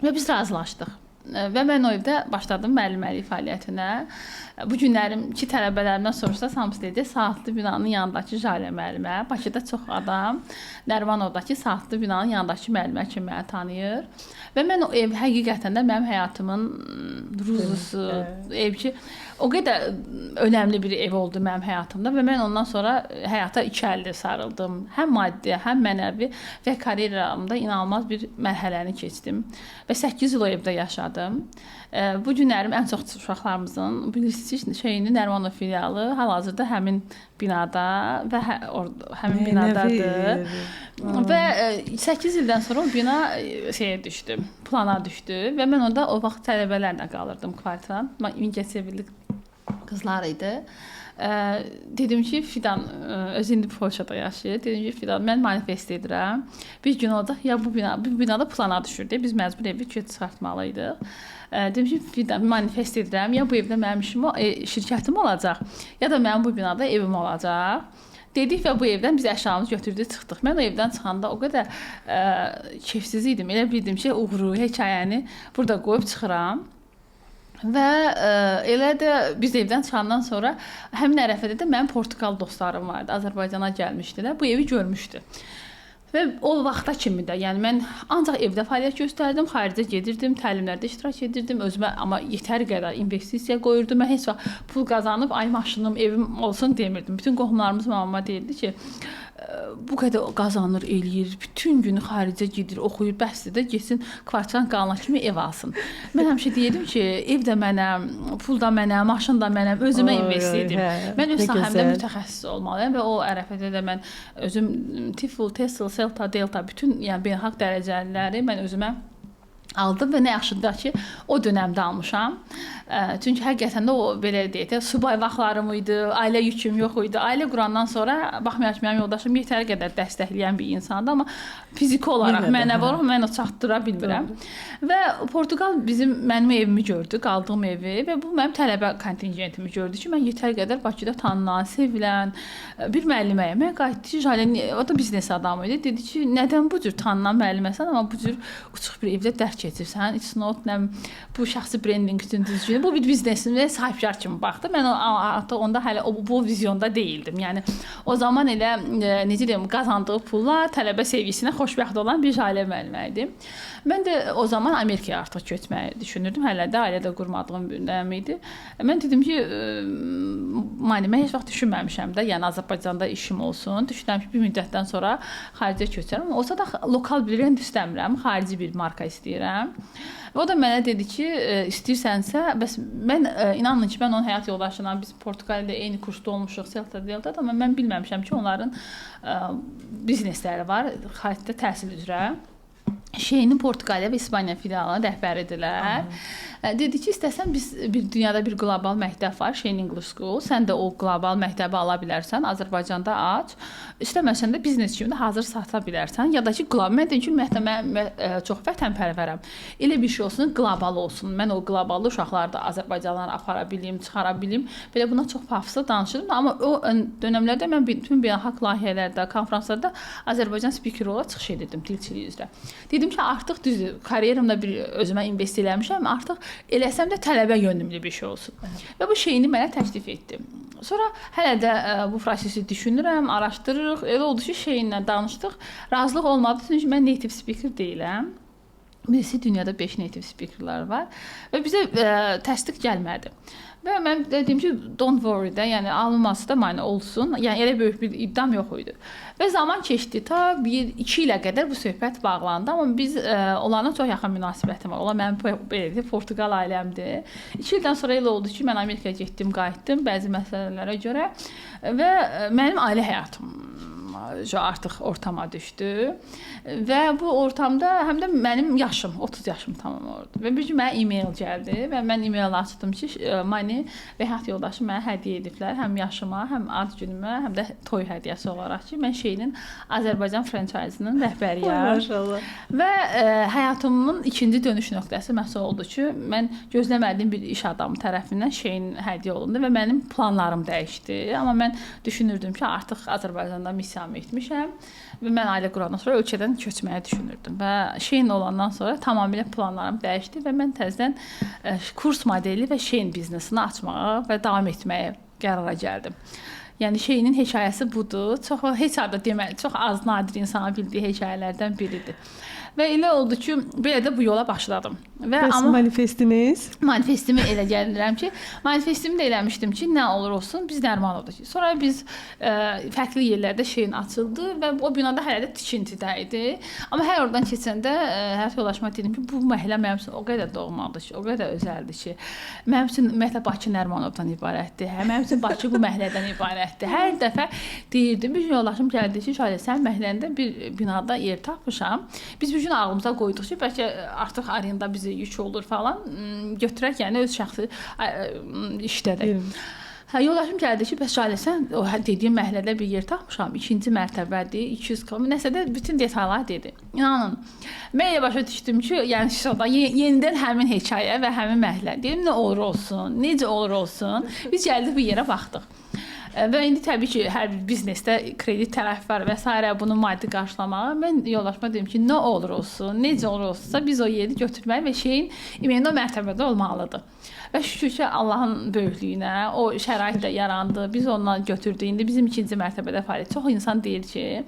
Və biz razılaşdıq. Və mən o evdə başladım müəlliməlik fəaliyyətinə. Bu günlərimki tələbələrimdən soruşsa, hamısı dedi, Saatlı binanın yanındakı Jalə müəllimə. Bakıda çox adam Nərimanovdakı Saatlı binanın yanındakı müəllimə kimi məni tanıyır. Və mən o ev həqiqətən də mənim həyatımın ruzusu, ev ki, o qədər önəmli bir ev oldu mənim həyatımda və mən ondan sonra həyata iki əlli sarıldım. Həm maddi, həm mənəvi və karyeramda inanılmaz bir mərhələni keçdim. Və 8 il o evdə yaşadım. Bu günlərim ən çox uşaqlarımızın, bilirsiniz, Nərimanov filialı hal-hazırda həmin binada və həmin binadadır. Və 8 ildən sonra o bina düşdü, plana düşdü və mən orada o vaxt tələbələrlə qalırdım kvartiran. Mingəçevirli qızlar idi. Dedim ki, Fidan özü indi Polşada yaşayır. Dedim ki, Fidan, mən manifest edirəm. Bir gün olacaq, ya bu binada plana düşürdü. Biz məcbur evi çıxartmalıydıq. Dedim ki, Fidan, manifest edirəm. Ya bu evdə mənim şirkətim olacaq, ya da mənim bu binada evim olacaq. Dedik və bu evdən biz əşyamızı götürdük, çıxdıq. Mən o evdən çıxanda o qədər keyfsiz idim. Elə bildim ki, uğuru, hekayəni burada qoyub çıxıram. Və elə də biz evdən çıxandan sonra həmin ərəfədə də mənim Portuqal dostlarım vardı. Azərbaycana gəlmişdilər. Bu evi görmüşdü. Və o vaxta kimi də, yəni mən ancaq evdə fəaliyyət göstərdim, xaricə gedirdim, təlimlərdə iştirak edirdim, özümə amma yetəri qədər investisiya qoyurdum. Mən heç vaxt pul qazanıb, ay maşınım, evim olsun demirdim. Bütün qohumlarımız mamama deyirdi ki, bu qədər qazanır, eləyir, bütün günü xaricə gedir, oxuyur, bəsdir də getsin kvartiran qalana kimi ev alsın. Mən həmişə deyirdim ki, ev də mənəm, pul da mənəm, maşın da mənəm, özümə invest edim. Mən öz sahəmdə mütəxəssis olmalıyam və o ərəfədə də mən özüm TOEFL, TESOL, CELTA, Delta bütün yəni beynəlxalq dərəcələri mən özümə aldım və nə yaxşıdır ki, o dönəmdə almışam. Çünki həqiqətən də o belə deyək də subay vaxtlarım idi, ailə yüküm yox idi. Ailə qurandan sonra baxmayaraq mənim yoldaşım yetəri qədər dəstəkləyən bir insandı, amma fiziki olaraq mənəvi olaraq mən o çatdıra bilmirəm. Və Portuqal mənim evimi gördü, qaldığım evi və bu mənim tələbə kontingentimi gördü ki, mən yetəri qədər Bakıda tanınan, sevilən bir müəlliməyəm. Mən qayıtdı, Jalə, o da biznes adamı idi. Dedi ki, nədən bu cür tanınan müəlliməsən, amma bu cür uçuq bir evdə dərk keçirsən, it's not bu şəxsi brendinq üçün düzgün, bu bir biznesin və sahibkar kimi baxdı. Mən artıq onda hələ bu vizyonda deyildim. Yəni o zaman elə necə deyim, qazandığı pulla tələbə sevgisinə xoşbəxt olan bir Jalə müəllimə idim. Mən də o zaman Amerikaya artıq köçməyi düşünürdüm. Hələ də ailə də qurmadığım bir dönem idi. Mən dedim ki, mən heç vaxt düşünməmişəm də, yəni Azərbaycanda işim olsun. Düşünürəm ki, bir müddətdən sonra xaricə köçərəm. Olsa da lokal bir brend istəmirəm, xarici bir marka istəyirəm. Və o da mənə dedi ki, istəyirsənsə, bəs mən inanın ki, mən onun həyat yoldaşıyla biz Portuqaliyada eyni kursda olmuşuq, Celta Delta, amma mən bilməmişəm ki, onların biznesləri var, xaricdə təhsil üzrə. Şeyinin Portuqaliya və İspaniya filialının rəhbəridirlər. Dedi ki, istəsən biz dünyada bir qlobal məktəb var, Shein English School. Sən də o qlobal məktəbi ala bilərsən, Azərbaycanda aç. İstəməsən də biznes kimi də hazır sata bilərsən. Ya da ki, qlobal, mən deyim ki, mən çox vətənpərvərəm. Elə bir şey olsun, qlobal olsun. Mən o qloballı uşaqları da Azərbaycandan apara bilim, çıxara bilim. Belə buna çox pafosla danışırdım. Amma o dönəmlərdə mən bütün beynəlxalq layihələrdə, konfranslarda Azərbaycan spikeri olaraq çıxış edirdim dilçiliyi üzrə. Dedim ki, artıq düzdür, karyeramda bir özümə invest eləmişəm, artıq eləsəm də tələbə yönümlü bir şey olsun. Və bu şeyini mənə təklif etdi. Sonra hələ də bu prosesi düşünürəm, araşdırırıq. Elə oldu ki, şeyinlə danışdıq. Razılıq olmadı, çünki mən native speaker deyiləm. Birisi dünyada 5 native speakerlar var və bizə təsdiq gəlmədi. Və mən dedim ki, don't worry də, yəni alınması da mane olsun. Yəni elə böyük bir iddiam yox idi. Və zaman keçdi, ta 1-2 ilə qədər bu söhbət bağlandı. Amma biz onlarla çox yaxın münasibətim var. Onlar mənim belə Portuqal ailəmdir. 2 ildən sonra elə oldu ki, mən Amerikaya getdim, qayıtdım bəzi məsələlərə görə və mənim ailə həyatım artıq ortama düşdü və bu ortamda həm də mənim yaşım 30 yaşım tamam oldu və bir gün mənə e-mail gəldi və mən e-mail açdım ki, Mani və həyat yoldaşım mənə hədiyyə ediblər həm yaşıma, həm ad günümə, həm də toy hədiyyəsi olaraq ki, mən Şeyinin Azərbaycan franchise-ının rəhbəriyəm. Maşallah. Və həyatımın ikinci dönüş nöqtəsi məhz oldu ki, mən gözləmədiyim bir iş adamı tərəfindən Şeyin hədiyyə olundu və mənim planlarım dəyişdi. Amma mən düşünürdüm ki, artıq Azərbaycanda missiyamı etmişəm və mən ailə qurandan sonra ölkədən köçməyi düşünürdüm və Şeyin olandan sonra tamamilə planlarım dəyişdi və mən təzədən kurs modeli və Şeyin biznesini açmağa və davam etməyə qərara gəldim. Yəni Şeyinin hekayəsi budur. Heç harda deməli, çox az nadir insana bildiyi hekayələrdən biridir. Və elə oldu ki, belə də bu yola başladım. Və amma manifestiniz? Manifestimi elə gəlirəm ki, manifestimi də eləmişdim ki, nə olur olsun biz Nərimanovdayıq. Sonra biz fərqli yerlərdə Şeyin açıldı və o binada hələ də tikintidə idi. Amma hər oradan keçəndə həyat yoldaşıma dedim ki, bu məhəllə mənim üçün o qədər doğmadır ki, o qədər özəldir ki, mənim üçün ümumiyyətlə Bakı Nərimanovdan ibarətdir. Mənim üçün Bakı bu məhəllədən ibarətdir. Hər dəfə deyirdim, bir yoldaşım gəldi ki, Şahidə, sən məhəlləndə bir binada yer tapmışam. Biz bu gün ağlımıza qoyduq ki, bəlkə artıq arenda bizə yük olur falan, götürək, yəni öz şəxsi işdədir. Yoldaşım gəldi ki, bəs Şahidə, sən o dediyim məhəllədə bir yer tapmışam, 2-ci mərtəbədir, 200 km, nəsə də bütün detallar dedi. İnanın, mən elə başa düşdüm ki, yəni şurada yenidən həmin hekayə və həmin məhəllə. Dedim, nə olur olsun, necə olur olsun, biz gəldik bu yerə baxdıq. Və indi təbii ki, hər bir biznesdə kredit tərəfi var və s. bunu maddi qarşılamağa mən yoldaşıma dedim ki, nə olur olsun, necə olur olsunsa biz o yeri götürməli və Şeyin ümumi mərtəbədə olmalıdır. Və şükür ki, Allahın böyüklüyünə o şərait də yarandı. Biz ondan götürdük. İndi bizim 2-ci mərtəbədə fəaliyyət. Çox insan deyir ki,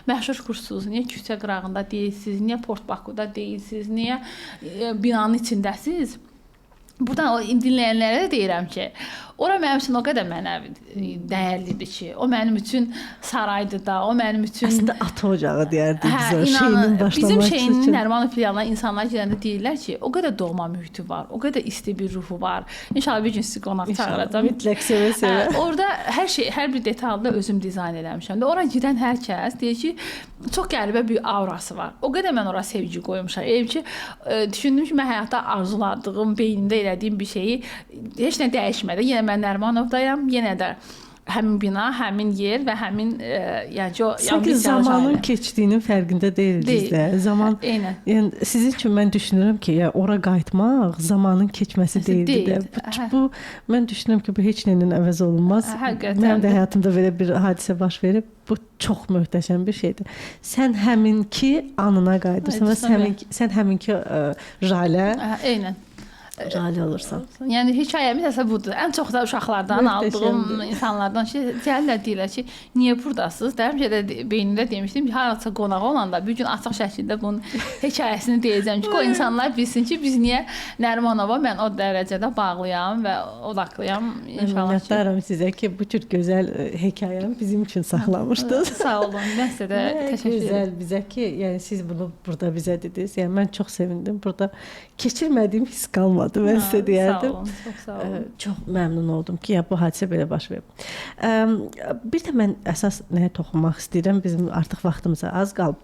məşhur kursuz, niyə küçə qırağında deyilsiniz, niyə Port Bakuda deyilsiniz, niyə binanın içindəsiniz? Buradan o dinləyənlərə də deyirəm ki, ora mənim üçün o qədər mənəvi dəyərlidir ki, o mənim üçün saraydır da, o mənim üçün... Əslində ata ocağı deyərdik biz o Şeyinin başlamaq bizim Şeyinin Nərimanov filialına insanlar girəndə deyirlər ki, o qədər doğma mühiti var, o qədər isti bir ruhu var. İnşallah bir gün sizi qonaq çağıracağam. Mütləq sevə-sevə. Orada hər şey, hər bir detalda özüm dizayn eləmişəm. Ora girən hər kəs deyir ki, çox qəribə bir aurası var. O qədər mən ora sevgi qoymuşam. Elə ki, düşündüm ki, mən həyatda arzuladığım, beynimdə elədiyim bir şeyi heç nə dəyişmədi. Yenə mən Nərimanovdayam, yenə də həmin bina, həmin yer və həmin yəni o sanki zamanın keçdiyinin fərqində deyildiniz də. Zaman yəni sizin üçün mən düşünürəm ki, ya ora qayıtmaq zamanın keçməsi deyildi də. Bu mən düşünürəm ki, bu heç nəylə əvəz olunmaz. Mənim də həyatımda belə bir hadisə baş verib. Bu çox möhtəşəm bir şeydir. Sən həminki anına qayıdırsan və sən həminki Jalə. Eynən. Rali olursan. Yəni hekayəmiz əsas budur. Ən çox da uşaqlardan aldığım insanlardan gəlirlər deyirlər ki, niyə burdasınız? Dəmişə də beynimdə demişdim ki, harasa qonaq olanda bir gün açıq şəkildə bunun hekayəsini deyəcəm ki, o insanlar bilsin ki, biz niyə Nərimanova mən o dərəcədə bağlıyam və odaklıyam. İnşallah ki. Minnətdaram sizə ki, bu tür gözəl hekayəni bizim üçün saxlamışdınız. Sağ olun. Mən sizə də təşəkkür edirəm. Gözəl bizə ki, yəni siz bunu burada bizə dediniz. Yəni mən çox sevindim. Burada keçirmədiyim his qalmadı. Mən sizə deyərdim. Sağ olun, çox sağ olun. Çox məmnun oldum ki, ya bu hadisə belə baş verib. Bir də mən əsas nəyə toxunmaq istəyirəm, bizim artıq vaxtımız az qalıb.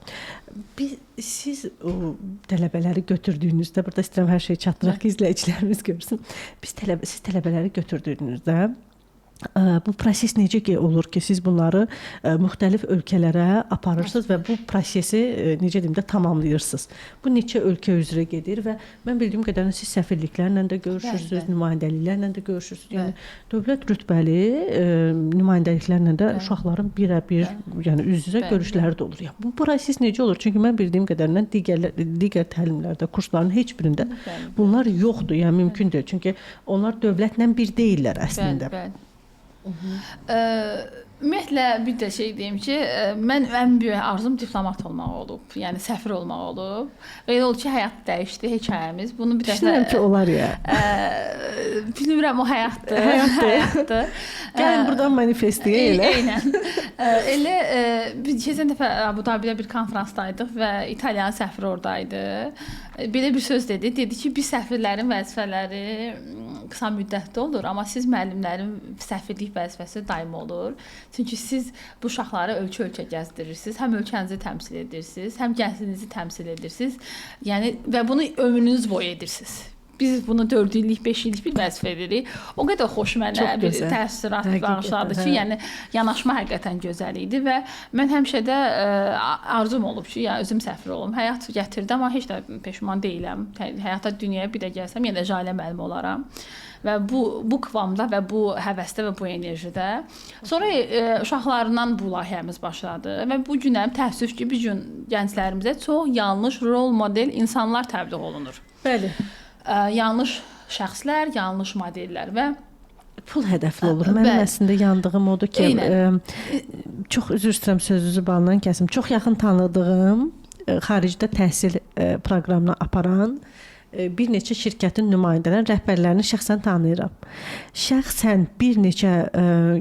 Siz o tələbələri götürdüyünüzdə, burada istəyirəm hər şeyi çatdıraq ki, izləyicilərimiz görsün. Siz tələbələri götürdüyünüzdə bu proses necə olur ki, siz bunları müxtəlif ölkələrə aparırsınız və bu prosesi necə deyim də tamamlayırsınız. Bu neçə ölkə üzrə gedir və mən bildiyim qədərilə siz səfirliklərlə də görüşürsünüz, nümayəndəliklərlə də görüşürsünüz. Yəni dövlət rütbəli nümayəndəliklərlə də uşaqların birə-bir, yəni üz-üzə görüşləri də olur. Yəni bu proses necə olur? Çünki mən bildiyim qədərilə digər təlimlərdə, kursların heç birində bunlar yoxdur. Yəni mümkün deyil. Çünki onlar dövlətlə bir deyillər əslində. Ümumiyyətlə bir də şey deyim ki, mən ən böyük arzum diplomat olmaq olub. Yəni səfir olmaq olub. Elə oldu ki, həyat dəyişdi, hekayəmiz. Bunu bir dəfə Düşünürəm ki, olar ya. bilmirəm o həyatdır. Həyatdır. Gəlin buradan manifestiyə elə. Eynən. Elə biz keçən dəfə Abu Dabidə bir konfransdaydıq və İtaliyanın səfiri oradaydı. Belə bir söz dedi. Dedi ki, biz səfirlərin vəzifələri qısa müddətli olur, amma siz müəllimlərin səfirlik vəzifəsi daimi olur. Çünki siz bu uşaqları ölkə-ölkə gəzdirirsiniz, həm ölkənizi təmsil edirsiniz, həm gəncliyinizi təmsil edirsiniz. Yəni və bunu ömrünüz boyu edirsiniz. Biz bunu 4 illik, 5 illik bir vəzifə edirik. O qədər xoş mənə bir təəssürat bağışladı ki, yəni yanaşma həqiqətən gözəl idi və mən həmişə də arzum olub ki, yəni özüm səfir olum. Həyat gətirdi, amma heç də peşman deyiləm. Həyata dünyaya bir də gəlsəm, yenə də Jalə müəllim olaram. Və bu kvamda və bu həvəsdə və bu enerjidə. Sonra uşaqlarından bu layihəmiz başladı və bu günəm təəssüf ki, bu gün gənclərimizə çox yanlış rol model insanlar təbliğ olunur. Bəli. Yanlış şəxslər, yanlış modellər və pul hədəfli olur. Mənim əslində yandığım odur ki, çox üzr istəyirəm sözünüzü balından kəsim. Çox yaxın tanıdığım, xaricdə təhsil proqramına aparan bir neçə şirkətin nümayəndələrini, rəhbərlərini şəxsən tanıyıram. Şəxsən bir neçə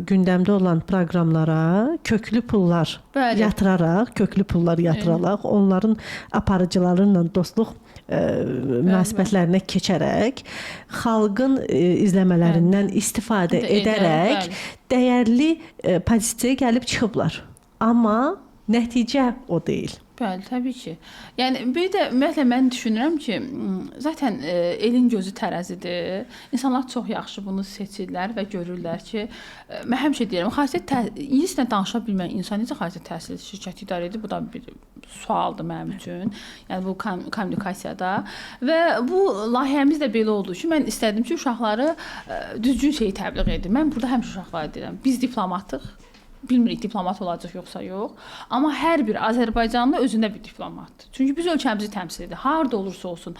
gündəmdə olan proqramlara köklü pullar yatıraraq, onların aparıcılarıyla dostluq münasibətlərinə keçərək, xalqın izləmələrindən istifadə edərək dəyərli pozisiyaya gəlib çıxıblar. Amma nəticə o deyil. Bəli, təbii ki. Yəni bir də ümumiyyətlə mən düşünürəm ki, zaten elin gözü tərəzidir. İnsanlar çox yaxşı bunu seçirlər və görürlər ki, mən həmişə deyirəm, ingiliscə danışa bilməyən insan necə xarici təhsil şirkəti idarə edir? Bu da bir sualdır mənim üçün. Yəni bu kommunikasiyada və bu layihəmiz də belə oldu ki, mən istədim ki, uşaqları düzgün şeyi təbliğ edim. Mən burada həmişə uşaqlara deyirəm, biz diplomatıq. Bilmirik diplomat olacaq yoxsa yox. Amma hər bir Azərbaycanlı özündə bir diplomatdır. Çünki biz ölkəmizi təmsil edirik. Harda olursa olsun,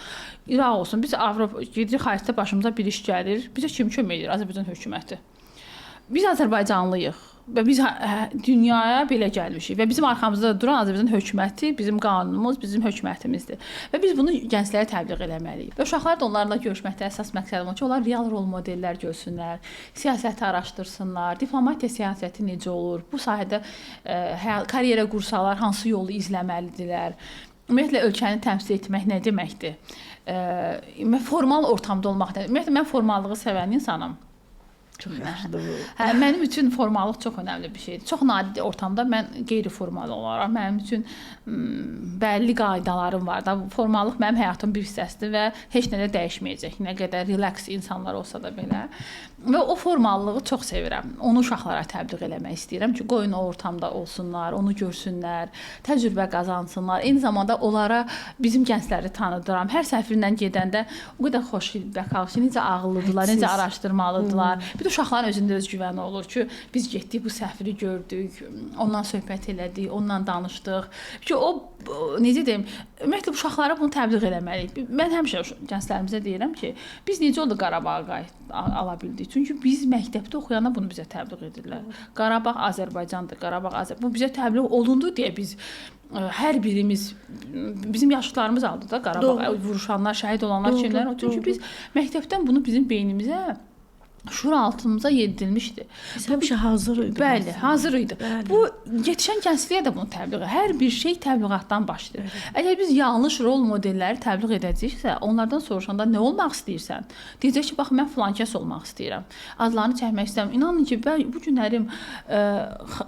İraq olsun, biz Avropa gedirik, xaricdə başımıza bir iş gəlir. Bizə kim kömək edir? Azərbaycan hökuməti. Biz Azərbaycanlıyıq və biz dünyaya belə gəlmişik və bizim arxamızda duran Azərbaycan hökuməti, bizim qanunumuz, bizim hökumətimizdir. Və biz bunu gənclərə təbliğ eləməliyik. Və uşaqlar da onlarla görüşməkdə əsas məqsədim o ki, onlar real rol modellər görsünlər, siyasəti araşdırsınlar, diplomatiya siyasəti necə olur, bu sahədə karyera qursalar hansı yolu izləməlidirlər. Ümumiyyətlə ölkəni təmsil etmək nə deməkdir? Formal ortamda olmaq deməkdir. Ümumiyyətlə mən formallığı sevən insanam. Mənim üçün formallıq çox önəmli bir şeydir. Çox nadir ortamda mən qeyri-formal olaram. Mənim üçün bəlli qaydalarım var da. Formallıq mənim həyatımın bir hissəsidir və heç nə də dəyişməyəcək. Nə qədər relax insanlar olsa da belə. Və o formallığı çox sevirəm. Onu uşaqlara təbliğ eləmək istəyirəm ki, qoyun o ortamda olsunlar, onu görsünlər, təcrübə qazansınlar. Eyni zamanda onlara bizim gəncləri tanıdıram. Hər səfirlə gedəndə o qədər xoş feedback alır, necə ağıllıdırlar, necə araşdırmalıdırlar. Bir də uşaqların özündə özgüvəni olur ki, biz getdik, bu səfiri gördük, ondan söhbət elədik, ondan danışdıq. Ki o necə deyim, ümumiyyətlə uşaqlara bunu təbliğ eləməliyik. Mən həmişə gənclərimizə deyirəm ki, biz necə oldu Qarabağa ala bildik? Çünki biz məktəbdə oxuyanda bunu bizə təbliğ edirlər. Qarabağ Azərbaycandır, Qarabağ Azərbaycan. Bu bizə təbliğ olundu deyə biz hər birimiz bizim yaşıtlarımız aldı da Qarabağ vuruşanlar, şəhid olanlar kimlər? Çünki biz məktəbdən bunu bizim beynimizə şuur altımıza yedirilmişdi. Həmişə hazır idi. Bəli, hazır idi. Bəli. Bu yetişən gəncliyə də bunu təbliğ edir. Hər bir şey təbliğatdan başlayır. Bəli. Əgər biz yanlış rol modelləri təbliğ edəcəksə, onlardan soruşanda nə olmaq istəyirsən? Deyəcək ki, bax mən filankəs olmaq istəyirəm. Adlarını çəkmək istəyirəm. İnanın ki, bu günlərim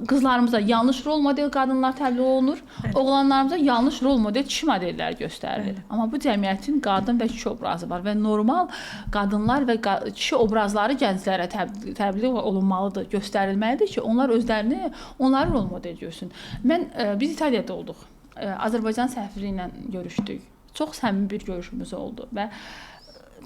qızlarımıza yanlış rol model qadınlar təbliğ olunur. Bəli. Oğlanlarımıza yanlış rol model kişi modelləri göstərilir. Bəli. Amma bu cəmiyyətin qadın və kişi obrazı var və normal qadınlar və kişi obrazları gənclərə təbliğ olunmalıdır, göstərilməlidir ki, onlar özlərini, onları rol model görsün. Biz İtaliyada olduq. Azərbaycan səfiri ilə görüşdük. Çox səmimi bir görüşümüz oldu və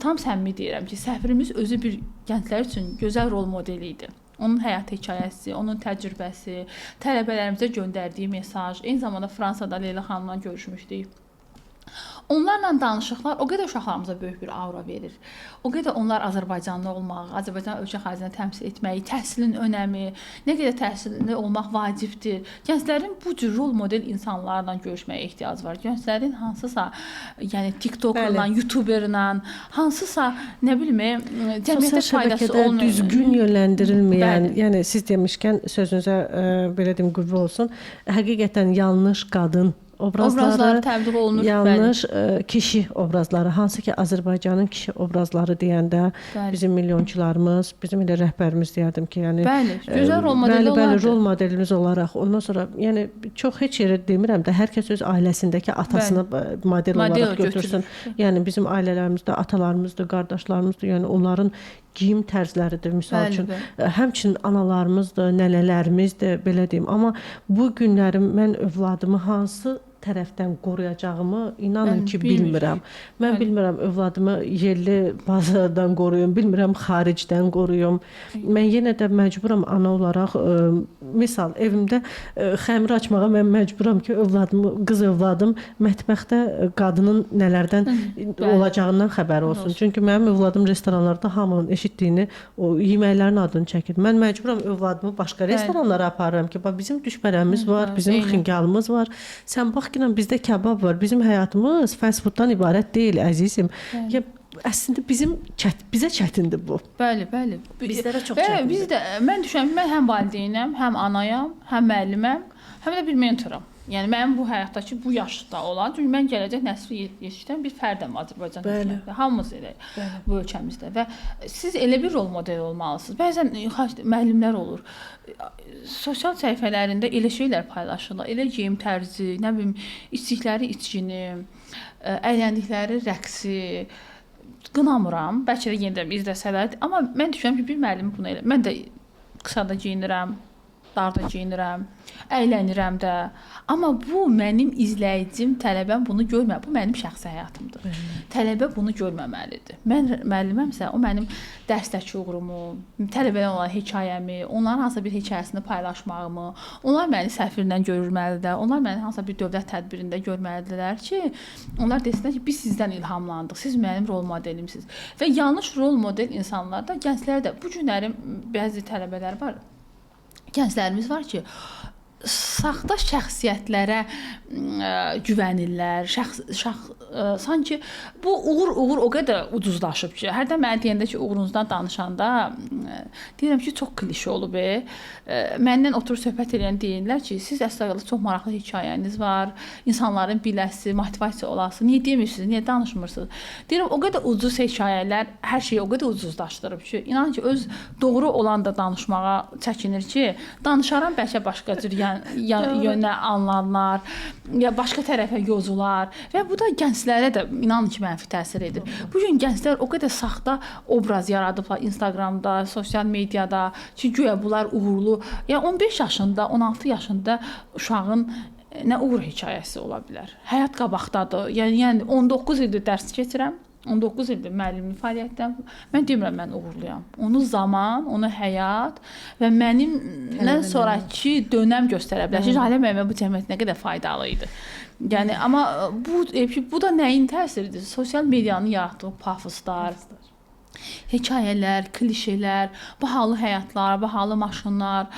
tam səmimi deyirəm ki, səfirimiz özü bir gənclər üçün gözəl rol modeli idi. Onun həyat hekayəsi, onun təcrübəsi, tələbələrimizə göndərdiyi mesaj, eyni zamanda Fransada Leyla xanımla görüşmüşdük. Onlarla danışıqlar o qədər uşaqlarımıza böyük bir aura verir. O qədər onlar Azərbaycanlı olmaq, Azərbaycan ölkə xaricində təmsil etməyi, təhsilin önəmi, nə qədər təhsilli olmaq vacibdir. Gənclərin bu cür rol model insanlarla görüşməyə ehtiyacı var. Gənclərin hansısa, yəni TikTok-la, YouTuber-la, hansısa nə bilim, cəmiyyətə faydası olmayan, düzgün yönləndirilməyən, Bəli. yəni siz demişkən sözünüzə belə deyim qüvvə olsun. Həqiqətən yanlış qadın obrazları təbliğ olunur. yanlış kişi obrazları, hansı ki Azərbaycanın kişi obrazları deyəndə Bəli. bizim milyonçularımız, bizim elə rəhbərimiz deyərdim ki, yəni Bəli, gözəl rol modeli bəli, olardı. rol modelimiz olaraq ondan sonra yəni çox heç yerə demirəm də hər kəs öz ailəsindəki atasını model olaraq götürsün. Yəni bizim ailələrimizdə atalarımızdır, qardaşlarımızdır, yəni onların geyim tərzləridir misal üçün. Həmçinin analarımızdır, nənələrimizdir, belə deyim. Amma bu günlərim mən övladımı hansı tərəfdən qoruyacağımı inanın ki bilmirəm. Mən bilmirəm övladımı yerli bazardan qoruyum, bilmirəm xaricdən qoruyum. Mən yenə də məcburam ana olaraq misal evimdə xəmir açmağa mən məcburam ki övladımı, qız övladım mətbəxdə qadının nələrdən olacağından xəbəri olsun. Çünki mənim övladım restoranlarda hamının eşitdiyini, o yeməklərin adını çəkir. Mən məcburam övladımı başqa restoranlara aparıram ki, bax bizim düşbərəmiz var, bizim xingalımız var. Sən bax ki, bizdə kebab var. Bizim həyatımız fast fooddan ibarət deyil, əzizim. Ya əslində bizə çətindir bu. Bəli. Bizlərə çox çətindir. Biz də mən düşünürəm ki, mən həm valideynəm, həm anayam, həm müəlliməm, həm də bir mentoram. Yəni mənim bu həyatdakı bu yaşda olan, çünki mən gələcək nəsil yetişdirən bir fərdəm Azərbaycan hökuməti. Hamımız elə bu ölkəmizdə və siz elə bir rol model olmalısınız. Bəzən müəllimlər olur. Sosial səhifələrində elə şeylər paylaşırlar. Elə geyim tərzi, nə bilim, içdikləri içkini, əyləndikləri rəqsi qınamıram. Bəlkə də yenə də izləsələr, amma mən düşünürəm ki, bir müəllim bunu elə. Mən də qısa da geyinirəm, dar da geyinirəm, əylənirəm də. Amma bu mənim izləyicim, tələbəm bunu görmür. Bu mənim şəxsi həyatımdır. Tələbə bunu görməməlidir. Mən müəlliməmsə, o mənim dərsdəki uğurumu, tələbələrlə olan hekayəmi, onların hansısa bir hekayəsini paylaşmağımı, onlar məni səfirlə görülməlidirlər. Onlar məni hansısa bir dövlət tədbirində görməlidirlər ki, onlar desinlər ki, biz sizdən ilhamlandıq. Siz mənim rol modelimsiniz. Və yanlış rol model insanlar da, gənclər də, bu günlərin bəzi tələbələr var, gənclərimiz var ki, saxta şəxsiyyətlərə güvənirlər. Sanki bu uğur o qədər ucuzlaşıb ki, hərdən mənə deyəndə ki, uğurunuzdan danışanda deyirəm ki, çox klişe olub. Məndən oturub söhbət edən deyirlər ki, siz əslində çox maraqlı hekayəniz var, insanların biləsi, motivasiya olası. Niyə demirsiniz, niyə danışmırsınız? Deyirəm, o qədər ucuz hekayələr hər şeyi o qədər ucuzlaşdırıb ki, inan ki, öz doğru olan da danışmağa çəkinir ki, danışaram bəlkə başqa cür yönə anlanlar, ya başqa tərəfə yozular və bu da gənclərə də inanın ki, mənfi təsir edir. Bu gün gənclər o qədər saxta obraz yaradıblar Instagramda, sosial mediada ki, güya bunlar uğurlu. Yəni 15 yaşında, 16 yaşında uşağın nə uğur hekayəsi ola bilər? Həyat qabaqdadır. Yəni 19 ildir dərs keçirəm. 19 ildir müəllimlik fəaliyyətdən. Mən demirəm mən uğurluyam. Onu zaman, onu həyat və mənimdən sonrakı dönəm göstərə bilər. Jalə müəllimə bu cəmiyyət nə qədər faydalı idi. Yəni amma bu da nəyin təsiridir? Sosial medianın yaratdığı pafoslar, hekayələr, klişelər, bahalı həyatlar, bahalı maşınlar.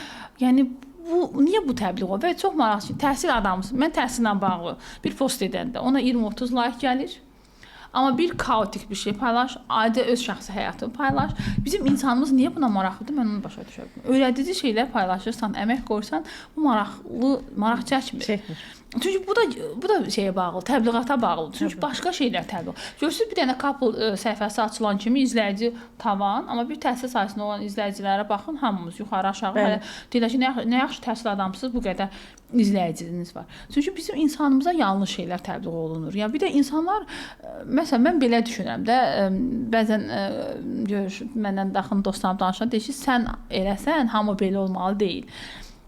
Yəni niyə bu təbliğ olur? Və çox maraqlı, təhsil adamısın. Mən təhsillə bağlı bir post edəndə ona 20-30 like gəlir. Amma bir kaotik bir şey paylaş, adi öz şəxsi həyatını paylaş. Bizim insanımız niyə buna maraqlıdır? Mən onu başa düşə bilmirəm. Öyrədici şeylər paylaşırsan, əmək qoyursan, bu maraq çəkmir. Çünki bu da şeyə bağlı, təbliğata bağlıdır. Çünki başqa şeylər təbliğ. Görürsüz, bir dənə couple səhifəsi açılan kimi izləyici tavan, amma bir təhsil sahəsində olan izləyicilərə baxın, hamımız yuxarı aşağı hələ deyirlər ki, nə yaxşı təhsil adamsınız, bu qədər izləyiciniz var. Çünki bizim insanımıza yanlış şeylər təbliğ olunur. Ya bir də insanlar, məsələn, mən belə düşünürəm də, bəzən məndən yaxın dostlarım danışan deyir ki, sən eləsən, hamı belə olmalı deyil.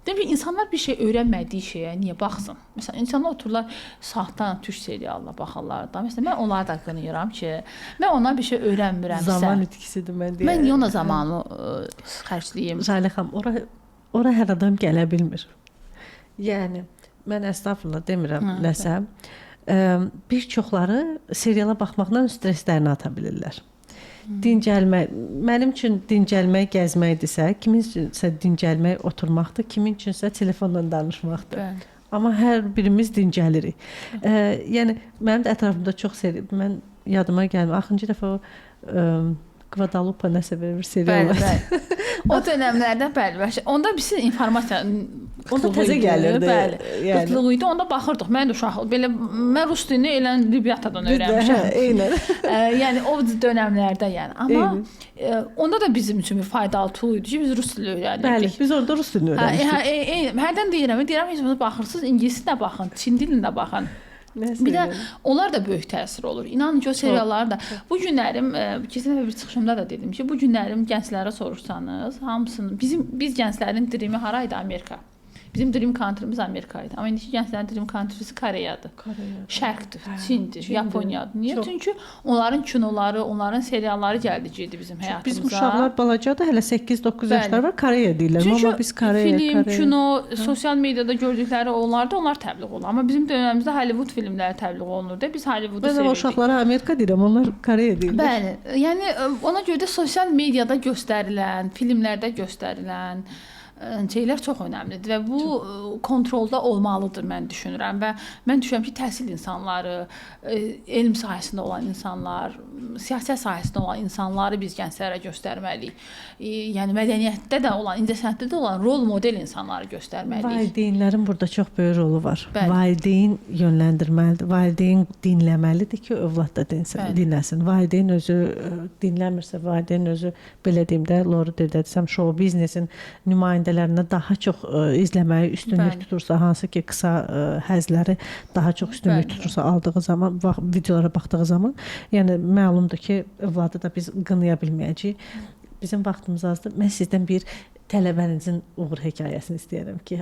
Demək ki, insanlar bir şey öyrənmədiyi şeyə niyə baxsın? Məsələn, insanlar otururlar saatdan türk serialına baxarlar da. Məsələn, mən onları da qınayıram ki, mən ondan bir şey öyrənmirəmsə. Zaman itkisidir mən deyirəm. Mən niyə ona zamanı xərcləyim? Jalə xanım, ora hər adam gələ bilmir. Yəni, mən əstəğfurullah demirəm nəsə. bir çoxları seriala baxmaqdan stresslərini ata bilirlər. Dincəlmək, mənim üçün dincəlmək gəzməkdirsə, kimin üçünsə dincəlmək oturmaqdır, kimin üçünsə telefonla danışmaqdır. Bəli. Amma hər birimiz dincəlirik. Yəni mənim də ətrafımda çox mən yadıma gəlmir. Axırıncı dəfə o Kvadalupa nəsə bir serial var. Bəli. O dönəmlərdə bəli. Onda bizim informasiya onda təzə gəlirdi. Bəli. Qıtlığı idi. Onda baxırdıq. Mən də uşaq belə mən rus dilini elə Libyatadan öyrənmişəm. Eynən. Yəni o dönəmlərdə yəni. Amma onda da bizim üçün bir faydalı tool idi ki, biz rus dili öyrənirdik. Bəli, biz orada rus dilini öyrənmişdik. Hərdən deyirəm, heç bunu baxırsınız, ingilis də baxın, çin dilində baxın. Bir də onlar da böyük təsir olur. İnanın ki, o seriallar da bu günlərim keçən dəfə bir çıxışımda da dedim ki, bu günlərim gənclərə soruşsanız, hamısının biz gənclərin dreami haraydı? Amerika. Bizim dream country'miz Amerika idi. Amma indiki gənclərin dream country'si Koreyadır. Şərqdir, Çindir, Yaponiyadır. Niyə? Çünki onların kinoları, onların serialları gəldi bizim həyatımıza. Bizim uşaqlar balacadır, hələ 8-9 yaşlar var, Koreya deyirlər. Amma biz Koreya, film, kino, sosial mediada gördükləri onlar təbliğ olunur. Amma bizim dövrümüzdə Hollywood filmləri təbliğ olunurdu. Biz Hollywoodu sevirdik. Mən uşaqlara Amerika deyirəm, onlar Koreya deyirlər. Bəli. Yəni ona görə də sosial mediada göstərilən, filmlərdə göstərilən şeylər çox önəmlidir və bu kontrolda olmalıdır mən düşünürəm və mən düşünürəm ki, təhsil insanları, elm sahəsində olan insanlar, siyasət sahəsində olan insanları biz gənclərə göstərməliyik. Yəni mədəniyyətdə də olan, incəsənətdə də olan rol model insanları göstərməliyik. Valideynlərin burada çox böyük rolu var. Bəli. Valideyn yönləndirməlidir. Valideyn dinləməlidir ki, övlad da dinləsin. Valideyn özü dinləmirsə, valideyn özü belə deyim də, Lori desəm, show biznesin nümayəndələrinə daha çox izləməyi üstünlük tutursa, hansı ki, qısa həzləri daha çox üstünlük tutursa aldığı zaman, videolara baxdığı zaman, yəni məlumdur ki, övladı da biz qınaya bilməyəcəyik. Bizim vaxtımız azdır. Mən sizdən bir tələbənizin uğur hekayəsini istəyirəm ki,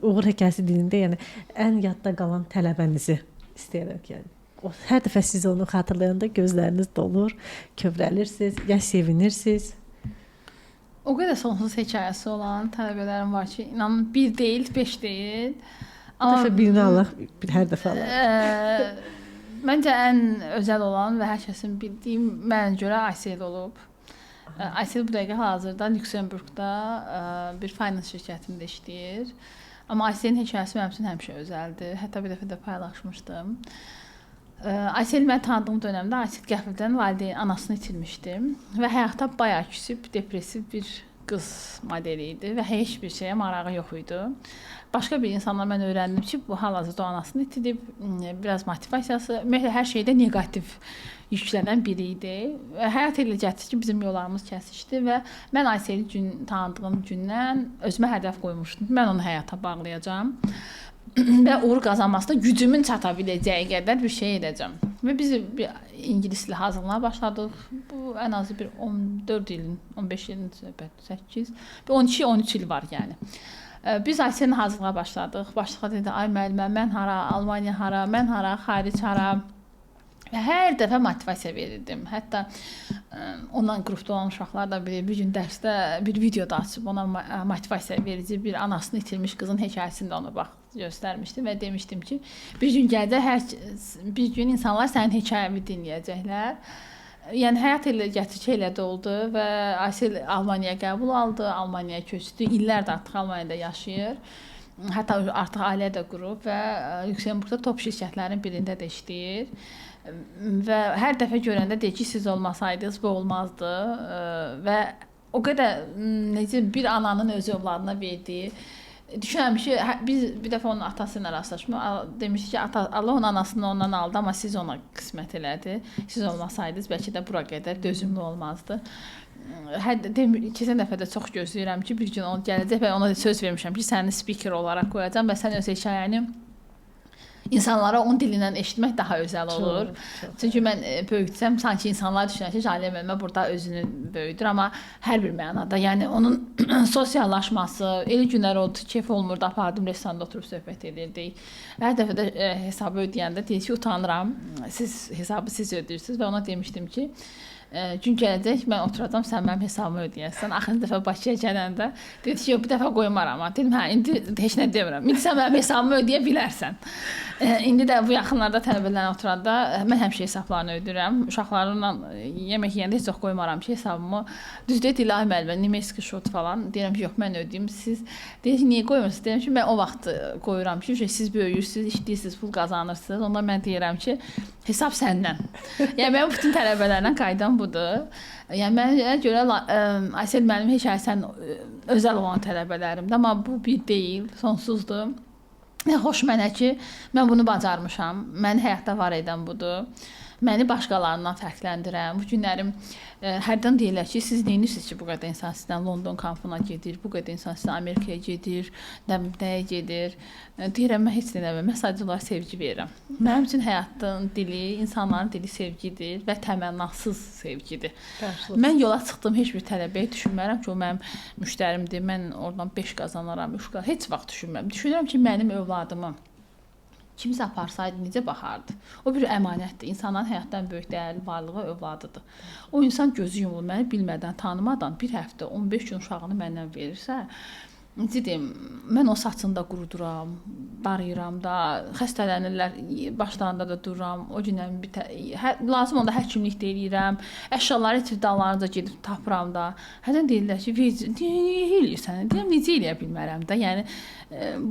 uğur hekayəsi dilində, yəni ən yadda qalan tələbənizi istəyirəm ki, yəni hər dəfə siz onu xatırlayanda gözləriniz dolur, kövrəlirsiniz, ya sevinirsiniz. O qədər sonsuz hekayəsi olan tələbələrim var ki, inanın 1 deyil, 5 deyil. Bir dəfə birini alaq, hər dəfə alaq. Məncə ən özəl olan və hər kəsin bildiyim mənə görə Aysel olub. Aysel bu dəqiqə hazırda Lüksemburqda bir finans şirkətində işləyir. Amma Ayselin hekayəsi mənim üçün həmişə özəldir. Hətta bir dəfə də paylaşmışdım. Aysel mən tanıdığım dönəmdə Aysel qəfildən valideyn anasını itirmişdi və həyatda bayağı küsüb, depressiv bir qız modeli idi və heç bir şeyə marağı yox idi. Başqa bir insanla mən öyrəndim ki, bu hal-hazırda anasını itirib, biraz motivasiyası, ümumiyyətlə hər şeydə neqativ yüklənən biri idi. Həyat elə gətirdi ki, bizim yollarımız kəsişdi və mən Ayseli tanıdığım gündən özümə hədəf qoymuşdum. Mən onu həyata bağlayacağam və uğur qazanmasında gücümün çata biləcəyi qədər bir şey edəcəm. Və biz bir ingilis dili hazırlığa başladıq. Bu ən azı bir 14 ilin, 15 ilin söhbət, 8, 12-13 il var yəni. Biz Ayselin hazırlığa başladıq. Başlığa dedi, ay müəllimə, mən hara, Almaniya hara, mən hara, xaric hara. Və hər dəfə motivasiya verirdim. Hətta ondan qrupda olan uşaqlar da bir gün dərsdə bir video da açıb ona motivasiya verici bir anasını itirmiş qızın hekayəsini də ona göstərmişdim və demişdim ki, bir gün gələcək, bir gün insanlar sənin hekayəni dinləyəcəklər. Yəni həyat elə gətir ki, elə də oldu və Aysel Almaniyaya qəbul aldı, Almaniyaya köçdü. İllərdir artıq Almaniyada yaşayır. Hətta artıq ailə də qurub və Lüksemburqda top şirkətlərin birində də işləyir. Və hər dəfə görəndə deyir ki, siz olmasaydınız bu olmazdı və o qədər necə bir ananın öz övladına verdiyi. Düşünürəm ki, biz bir dəfə onun atası ilə rastlaşmışıq. Demişdi ki, Allah onun anasını ondan aldı, amma siz ona qismət elədi. Siz olmasaydınız bəlkə də bura qədər dözümlü olmazdı. Keçən dəfə də çox gözləyirəm ki, bir gün o gələcək və ona söz vermişəm ki, səni speaker olaraq qoyacağam və sən öz hekayəni insanlara onun dilindən eşitmək daha özəl olur. Çünki mən böyütsəm, sanki insanlar düşünər ki, Jale müəllimə burada özünü böyüdür, amma hər bir mənada. Yəni onun sosiallaşması, elə günlər oldu, keyf olmurdu, apardım, restoranda oturub söhbət edirdik. Hər dəfə də hesabı ödəyəndə deyir ki, utanıram, siz hesabı siz ödəyirsiniz və ona demişdim ki, gün gələcək, mən oturacam, sən mənim hesabımı ödəyəsən. Axırıncı dəfə Bakıya gələndə dedi ki, yox, bir dəfə qoymaram. Dedim, hə, indi heç nə demirəm. İndi sən mənim hesabımı ödəyə bilərsən. İndi də bu yaxınlarda tələbələrlə oturanda mən həmişə hesablarını ödəyirəm. Uşaqlarımla yemək yeyəndə heç çox qoymaram ki, hesabımı. Düzdür, Dilahi müəllimə, Nemeski şot falan. Deyirəm ki, yox, mən ödəyim. Siz deyir ki, niyə qoymursunuz? Deyirəm ki, mən o vaxt qoyuram ki, siz böyüyürsüz, işləyirsiniz, pul qazanırsınız. Onda mən deyirəm ki, hesab səndən. Yəni mənim bütün tələbələrlə qaydam budur. Yəni mənə görə Aysel müəllim hekayəsən özəl olan tələbələrimdir, amma bu bir deyil, sonsuzdur. Xoş mənə ki, mən bunu bacarmışam. Məni həyatda var edən budur. Məni başqalarından fərqləndirən. Bu günlərim hərdən deyirlər ki, siz nə edirsiniz ki, bu qədər insan sizdən London kampına gedir, bu qədər insan sizdən Amerikaya gedir, nəyə gedir. Deyirəm, mən heç nə eləmirəm, mən sadəcə onlara sevgi verirəm. Mənim üçün həyatın dili, insanların dili sevgidir və təmənnasız sevgidir. Mən yola çıxdım, heç bir tələbəyə düşünmərəm ki, o mənim müştərimdir, mən oradan 5 qazanaram, 3 qazanaram, heç vaxt düşünmürəm. Düşünürəm ki, mənim övladımı kimsə aparsaydı necə baxardı? O bir əmanətdir. İnsanların həyatdan böyük dəyərli varlığı övladıdır. O insan gözü yumulur, məni bilmədən, tanımadan bir həftə, 15 gün uşağını məndən verirsə, necə deyim, mən o saçında quruduram, darayıram da, xəstələnirlər, başlarında da dururam. O gündən lazım onda həkimlik də eləyirəm. Əşyaları itir dallarınca gedib tapıram da. Hədən deyirlər ki, niyə eləyirsən? Deyirəm, necə eləyə bilmərəm də. Yəni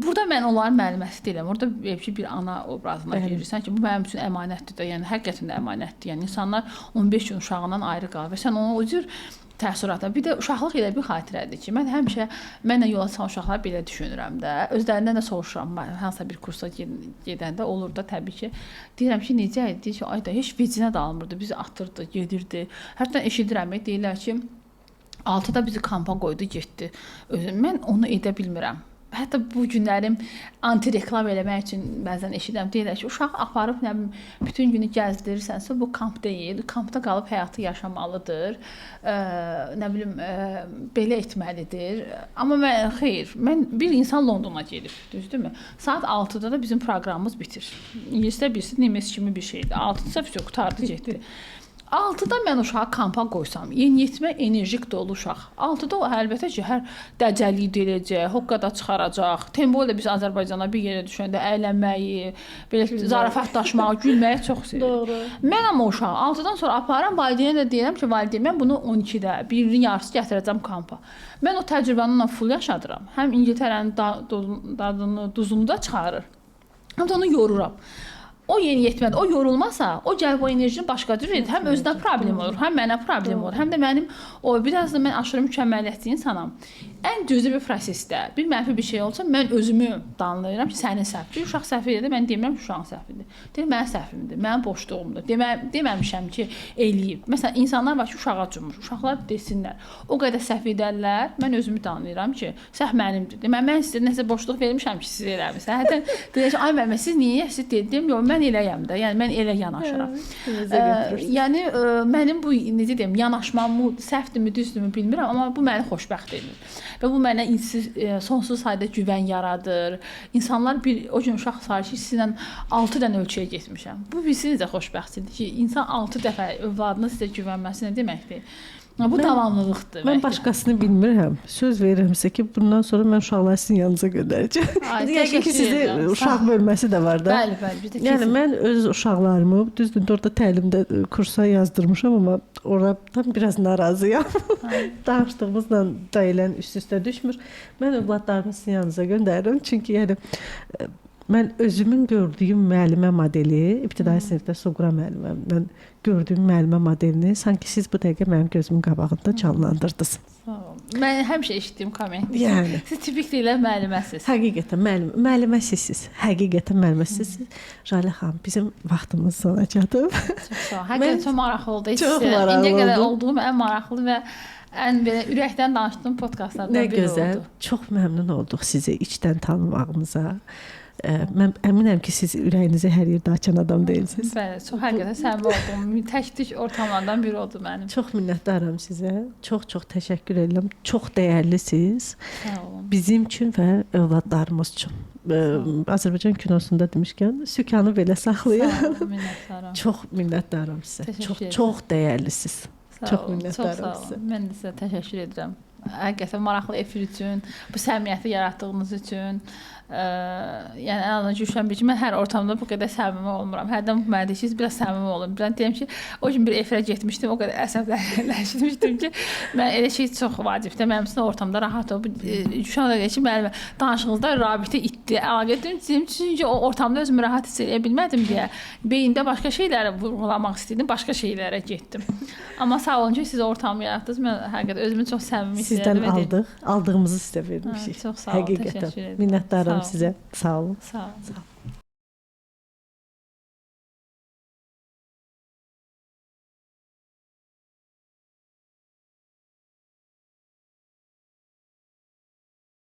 burada mən onların müəlliməsi deyiləm. Orada bir ana obrazına girirsən ki, bu mənim üçün əmanətdir də. Yəni həqiqətən də əmanətdir. Yəni insanlar 15 gün uşağından ayrı qalır və sən onu o cür təəssüratla. Bir də uşaqlıq elə bir xatirədir ki, mən həmişə mənlə yola çıxan uşaqlar belə düşünürəm də. Özlərindən də soruşuram. Hansısa bir kursa gedəndə olur da təbii ki. Deyirəm ki, necə idi? Deyir ki, ay da heç vecinə də almırdı. Bizi atırdı, gedirdi. Hətta eşidirəm, deyirlər ki, 6-da bizi kampa qoydu, getdi. Mən onu edə bilmirəm. Hətta bu günlərim anti-reklam eləmək üçün bəzən eşidirəm. Deyirlər ki, uşaq aparıb bütün günü gəzdirirsənsə, bu kamp deyil. Kampda qalıb həyatı yaşamalıdır. Belə etməlidir. Amma mən bir insan Londona gedib, düzdürmü? Saat 6-da da bizim proqramımız bitir. İngilisdə birisi Nemes kimi bir şeydir. 6-da все qutardı, getdi. 6-da mən uşağı kampa qoysam, yeniyetmə enerjik dolu uşaq. 6-da o əlbəttə ki, hər dəcəliyi deləcək, hoqqada çıxaracaq. Tempo ilə biz Azərbaycana bir yerə düşəndə əylənməyi, belə zarafatlaşmağı, gülməyi çox sevirik. Doğru. Mən amma uşağı 6-dan sonra aparıram, valideynə də deyirəm ki, valideyn, mən bunu 12-də, birinin yarısı gətirəcəm kampa. Mən o təcrübəni full yaşadıram. Həm İngiltərənin dadını, duzunu da çıxarır. Həm də onu yoruram. O yeniyetmədə, o yorulmasa, o gəlib o enerjini başqa cür edir. Həm özünə problem olur, həm mənə problem olur. Həm də mənim biraz da mən aşırı mükəmməliyyətçi insanam. Ən düzü bir prosesdə bir mənfi bir şey olsa, mən özümü danlayıram ki, sənin səhvdir. Uşaq səhv edir, mən demirəm ki, uşağın səhvidir. Deyirəm, mənim səhvimdir, mənim boşluğumdur. Deməmişəm ki, eləyib. Məsələn, insanlar var ki, uşağa cumur. Uşaqlar desinlər. O qədər səhv edərlər, mən özümü danlayıram ki, səhv mənimdir. Mən sizə nəsə boşluq vermişəm ki, siz eləmisiniz. Hətta deyir ki, ay müəllimə, siz niyə siz dedim? Yox, mən eləyəm də. Yəni mən elə yanaşıram. Yəni mənim bu necə deyim, yanaşmam səhvdirmi, düzdürmü bilmirəm, amma bu məni xoşbəxt edir. Və bu mənə sonsuz sayda güvən yaradır. İnsanlar o gün uşaq sayır ki, sizlə 6 dənə ölçüyə getmişəm. Bu bizi necə xoşbəxtdir ki, insan 6 dəfə övladına sizə güvənməsi nə deməkdir? Bu davamlılıqdır. Mən başqasını bilmirəm. Söz verirəmsə ki, bundan sonra mən uşaqları sizin yanınıza göndərəcəm. Yəqin ki, sizə uşaq bölməsi də var da. Bəli. Yəni mən öz uşaqlarımı, düzdür, orada təlimdə kursa yazdırmışam, amma oradan biraz narazıyam. Danışdığımızla dəyilən üst-üstə düşmür. Mən övladlarımı sizin yanınıza göndərirəm. Çünki yəni mən özümün gördüyüm müəllimə modeli, ibtidai sinifdə Suqra müəlliməm. Mən gördüyüm müəllimə modelini sanki siz bu dəqiqə mənim gözümün qabağında canlandırdınız. Mən həmişə eşitdiyim komment. Yəni siz tipik deyilən müəlliməsiz. Həqiqətən müəlliməsiz. Həqiqətən müəlliməsiz. Jalə xanım, bizim vaxtımız sona çatıb. Çox sağ ol. Həqiqətən çox maraqlı oldu. Çox maraqlı oldu. İndiyə qədər olduğum ən maraqlı və ən belə ürəkdən danışdığım podkastlardan biri oldu. Nə gözəl. Çox məmnun olduq sizi içdən tanımağımıza. Mən əminəm ki, siz ürəyinizi hər yerdə açan adam deyilsiniz. Bəli, çox həqiqətən səmimi oldum. Tək-tük ortamlardan biri oldu mənim. Çox minnətdaram sizə. Çox təşəkkür edirəm. Çox dəyərlisiniz. Sağ olun. Bizim üçün və övladlarımız üçün. Azərbaycan kinosunda demişkən, sükanı belə saxlayın. Sağ olun, minnətdaram. Çox minnətdaram sizə. Çox dəyərlisiniz. Çox minnətdaram Çox sağ sizə. olun. Mən də sizə təşəkkür edirəm. Həqiqətən maraqlı efir üçün, bu səmimiyyəti yaratdığınız üçün. Yəni ən azından düşünürəm ki, mən hər ortamda bu qədər səmimi olmuram. Hərdən bu mənə deyir ki, biraz səmimi olun. Birdən deyim ki, o gün bir efirə getmişdim, o qədər əsəbləşmişdim ki, mən elə şey çox vacibdir. Mənim üçün ortamda rahat ol. Düşünürəm ki, mənim danışığınızda rabitə itdi. Əlaqə edim, çünki o ortamda özümü rahat hiss edə bilmədim deyə beyində başqa şeyləri vurğulamaq istədim, başqa şeylərə getdim. Amma sağ olun ki, siz ortamı yaratdınız. Mən həqiqətən özümü çox səmimi hiss edirəm. Sizdən aldığımızı sizə vermişik. Çox sağ olun, Həqiqətən. təşəkkür edirəm. Minnətdaram Sağ olun. sizə. Sağ olun. Sağ olun.